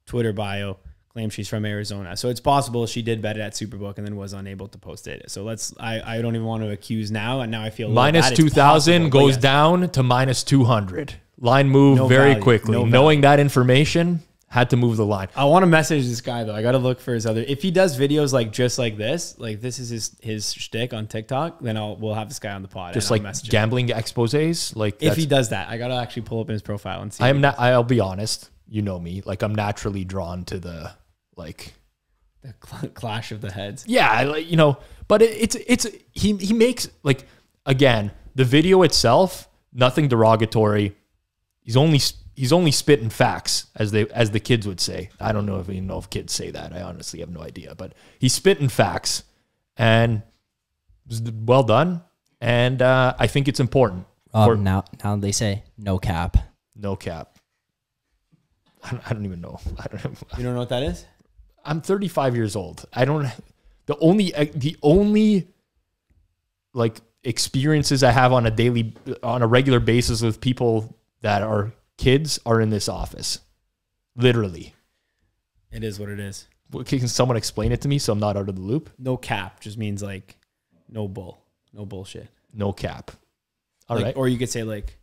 Twitter bio, claims she's from Arizona. So it's possible she did bet it at Superbook and then was unable to post it. So I don't even want to accuse now. And now I feel minus 2,000 goes down to minus 200. Line moved very quickly. Knowing that information, had to move the line. I want to message this guy though. I got to look for his other. If he does videos like just like this is his shtick on TikTok, then we'll have this guy on the pod. Just like gambling exposés. Like if he does that, I got to actually pull up his profile and see. I'll be honest. You know me. Like, I'm naturally drawn to the clash of the heads. Yeah, but he makes, like, again, the video itself, nothing derogatory. He's he's only spitting facts, as the kids would say. I don't know if kids say that. I honestly have no idea, but he's spitting facts, and well done. And I think it's important. Now they say no cap. No cap. I don't even know. You don't know what that is? I'm 35 years old. The only like experiences I have on a regular basis with people that are kids are in this office. Literally. It is what it is. Can someone explain it to me so I'm not out of the loop? No cap just means like no bullshit. No cap. All like, right. Or you could say like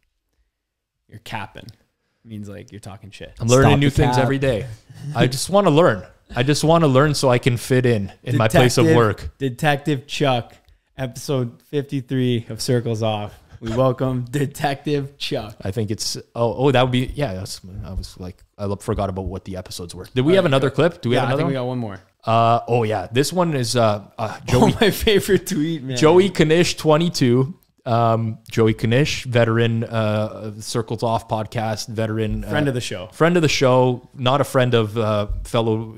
you're capping. It means like you're talking shit. I'm learning new things every day. I just want to learn. I just want to learn so I can fit in my place of work. Detective Chuck, episode 53 of Circles Off. We welcome Detective Chuck. I think it's that would be I was like I forgot about what the episodes were. Did we have another clip? Do we have another? I think we got one more. This one is Joey. My favorite tweet, man. Joey Knish 22. Joey Knish, veteran, CirclesOff podcast, veteran, friend of the show, not a friend of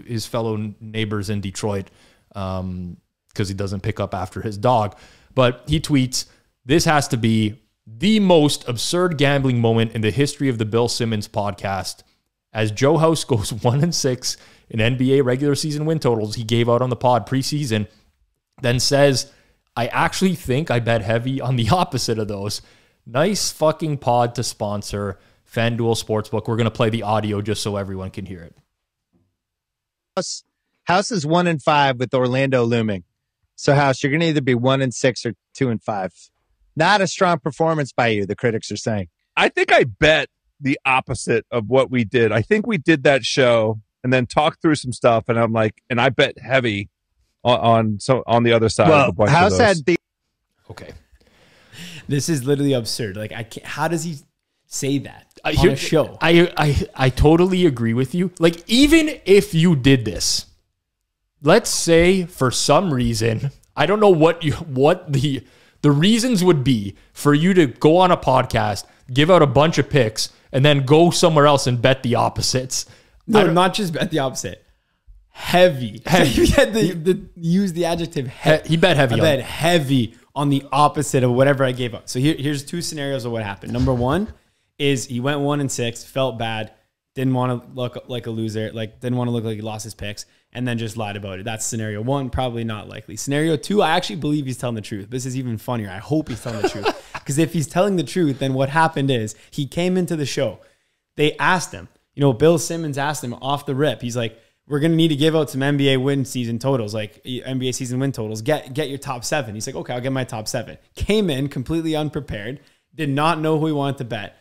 his fellow neighbors in Detroit, because he doesn't pick up after his dog. But he tweets, "This has to be the most absurd gambling moment in the history of the Bill Simmons podcast. As Joe House goes 1-6 in NBA regular season win totals he gave out on the pod preseason, then says, I actually think I bet heavy on the opposite of those. Nice fucking pod to sponsor FanDuel Sportsbook." We're going to play the audio just so everyone can hear it. House is 1-5 with Orlando looming. So House, you're going to either be 1-6 or 2-5. Not a strong performance by you, the critics are saying. I think I bet the opposite of what we did. I think we did that show and then talked through some stuff, and I'm like, and I bet heavy on the other side of a bunch House of those. had the Okay. This is literally absurd. Like, I can't. How does he say that on a show? I totally agree with you. Like, even if you did this, let's say for some reason, I don't know what the reasons would be for you to go on a podcast, give out a bunch of picks, and then go somewhere else and bet the opposites. No, not just bet the opposite. Heavy. You had to use the adjective heavy. He bet heavy. I bet heavy on the opposite of whatever I gave up. So here's two scenarios of what happened. Number one is he went 1-6, felt bad, didn't want to look like a loser, like didn't want to look like he lost his picks, and then just lied about it. That's scenario one, probably not likely. Scenario two, I actually believe he's telling the truth. This is even funnier. I hope he's telling the truth. Because if he's telling the truth, then what happened is he came into the show. They asked him, Bill Simmons asked him off the rip. He's like, we're going to need to give out some NBA win season totals, like NBA season win totals. Get your top 7. He's like, okay, I'll get my top 7. Came in completely unprepared, did not know who he wanted to bet,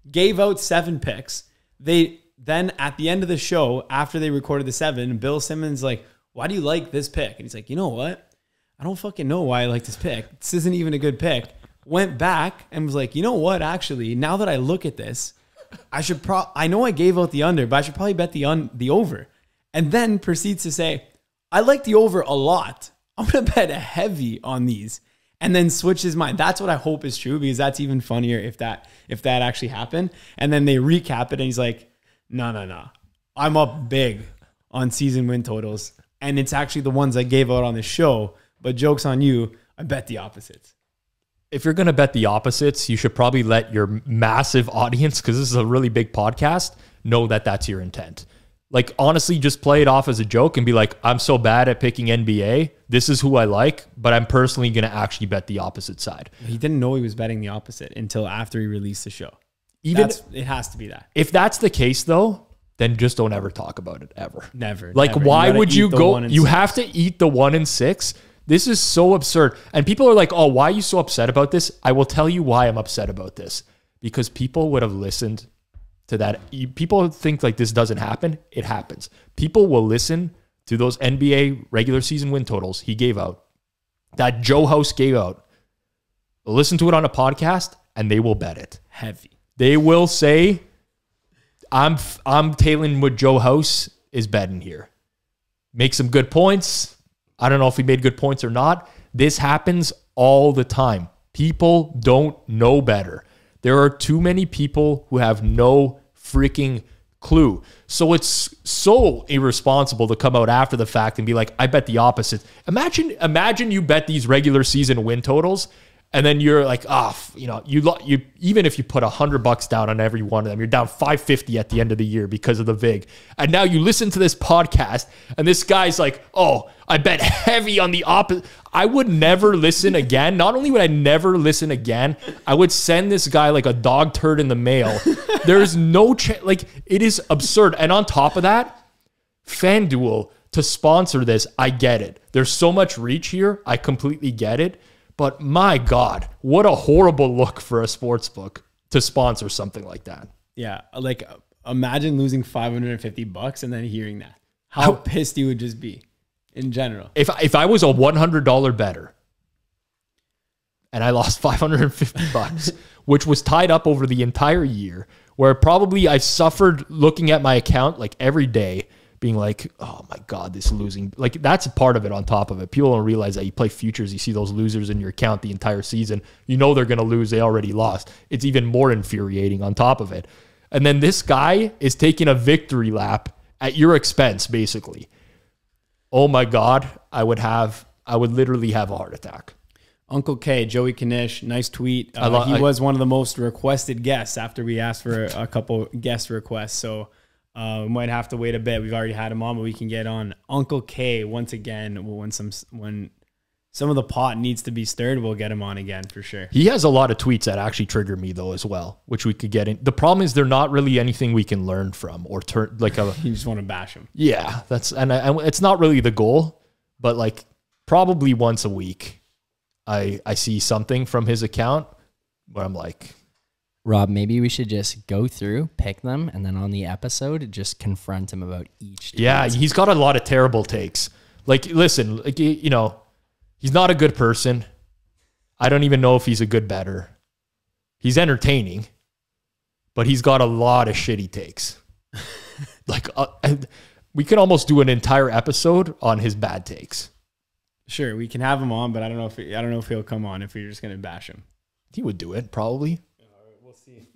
gave out 7 picks. Then at the end of the show, after they recorded the 7, Bill Simmons like, why do you like this pick? And he's like, you know what? I don't fucking know why I like this pick. This isn't even a good pick. Went back and was like, you know what? Actually, now that I look at this, I know I gave out the under, but I should probably bet the over. And then proceeds to say, I like the over a lot. I'm going to bet heavy on these. And then switch his mind. That's what I hope is true, because that's even funnier if that actually happened. And then they recap it and he's like, no. I'm up big on season win totals. And it's actually the ones I gave out on the show. But joke's on you, I bet the opposites. If you're going to bet the opposites, you should probably let your massive audience, because this is a really big podcast, know that that's your intent. Like, honestly, just play it off as a joke and be like, I'm so bad at picking NBA. This is who I like, but I'm personally going to actually bet the opposite side. He didn't know he was betting the opposite until after he released the show. It has to be that. If that's the case, though, then just don't ever talk about it, ever. Never. Like, never. Why would you go? You 6. have to eat the 1-6. This is so absurd. And people are like, oh, why are you so upset about this? I will tell you why I'm upset about this. Because people would have listened to that. People think like this doesn't happen. It happens. People will listen to those NBA regular season win totals he gave out, that Joe House gave out. They'll listen to it on a podcast and they will bet it heavy. They will say, I'm tailing what Joe House is betting here. Make some good points. I don't know if he made good points or not. This happens all the time. People don't know better. There are too many people who have no freaking clue. So it's so irresponsible to come out after the fact and be like, I bet the opposite. Imagine you bet these regular season win totals, and then you're like, you even if you put $100 down on every one of them, you're down $550 at the end of the year because of the VIG. And now you listen to this podcast, and this guy's like, oh, I bet heavy on the opposite. I would never listen again. Not only would I never listen again, I would send this guy like a dog turd in the mail. There's no chance. Like, it is absurd. And on top of that, FanDuel to sponsor this, I get it. There's so much reach here. I completely get it. But my God, what a horrible look for a sports book to sponsor something like that. Yeah, like imagine losing $550 and then hearing that. How pissed you would just be in general. If I was a $100 bettor and I lost $550, which was tied up over the entire year, where probably I suffered looking at my account like every day, being like, oh my God, this losing, like that's a part of it on top of it. People don't realize that you play futures, you see those losers in your account the entire season. You know they're going to lose. They already lost. It's even more infuriating on top of it. And then this guy is taking a victory lap at your expense, basically. Oh my God, I would literally have a heart attack. Uncle K, Joey Kanish, nice tweet. He was one of the most requested guests after we asked for a couple guest requests. So we might have to wait a bit. We've already had him on, but we can get on Uncle K once again. When some of the pot needs to be stirred, we'll get him on again for sure. He has a lot of tweets that actually trigger me though as well, which we could get in. The problem is they're not really anything we can learn from or turn like a. You just want to bash him. Yeah, and it's not really the goal, but like probably once a week, I see something from his account where I'm like, Rob, maybe we should just go through, pick them, and then on the episode, just confront him about each. Yeah, he's got a lot of terrible takes. Like, listen, like, you know, he's not a good person. I don't even know if he's a good bettor. He's entertaining, but he's got a lot of shitty takes. Like, we could almost do an entire episode on his bad takes. Sure, we can have him on, but I don't know if he'll come on if you're just going to bash him. He would do it, probably.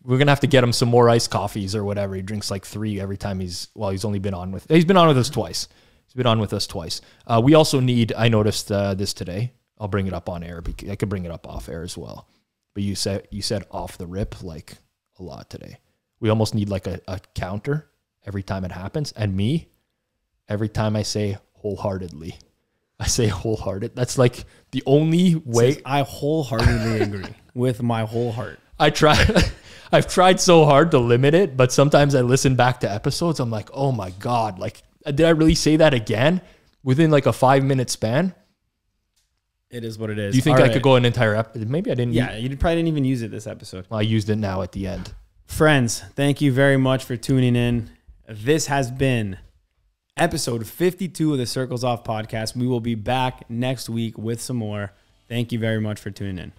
We're going to have to get him some more iced coffees or whatever. He drinks like 3 every time he's been on with us twice. He's been on with us twice. We also need, I noticed this today. I'll bring it up on air. I could bring it up off air as well. But you said off the rip like a lot today. We almost need like a counter every time it happens. And me, every time I say wholeheartedly, I say wholehearted. That's like the only way. I wholeheartedly agree with my whole heart. I've tried so hard to limit it, but sometimes I listen back to episodes. I'm like, oh my God, like, did I really say that again within like a 5-minute span? It is what it is. Do you think I could go an entire episode? Maybe I didn't. Yeah, you probably didn't even use it this episode. Well, I used it now at the end. Friends, thank you very much for tuning in. This has been episode 52 of the CirclesOff podcast. We will be back next week with some more. Thank you very much for tuning in.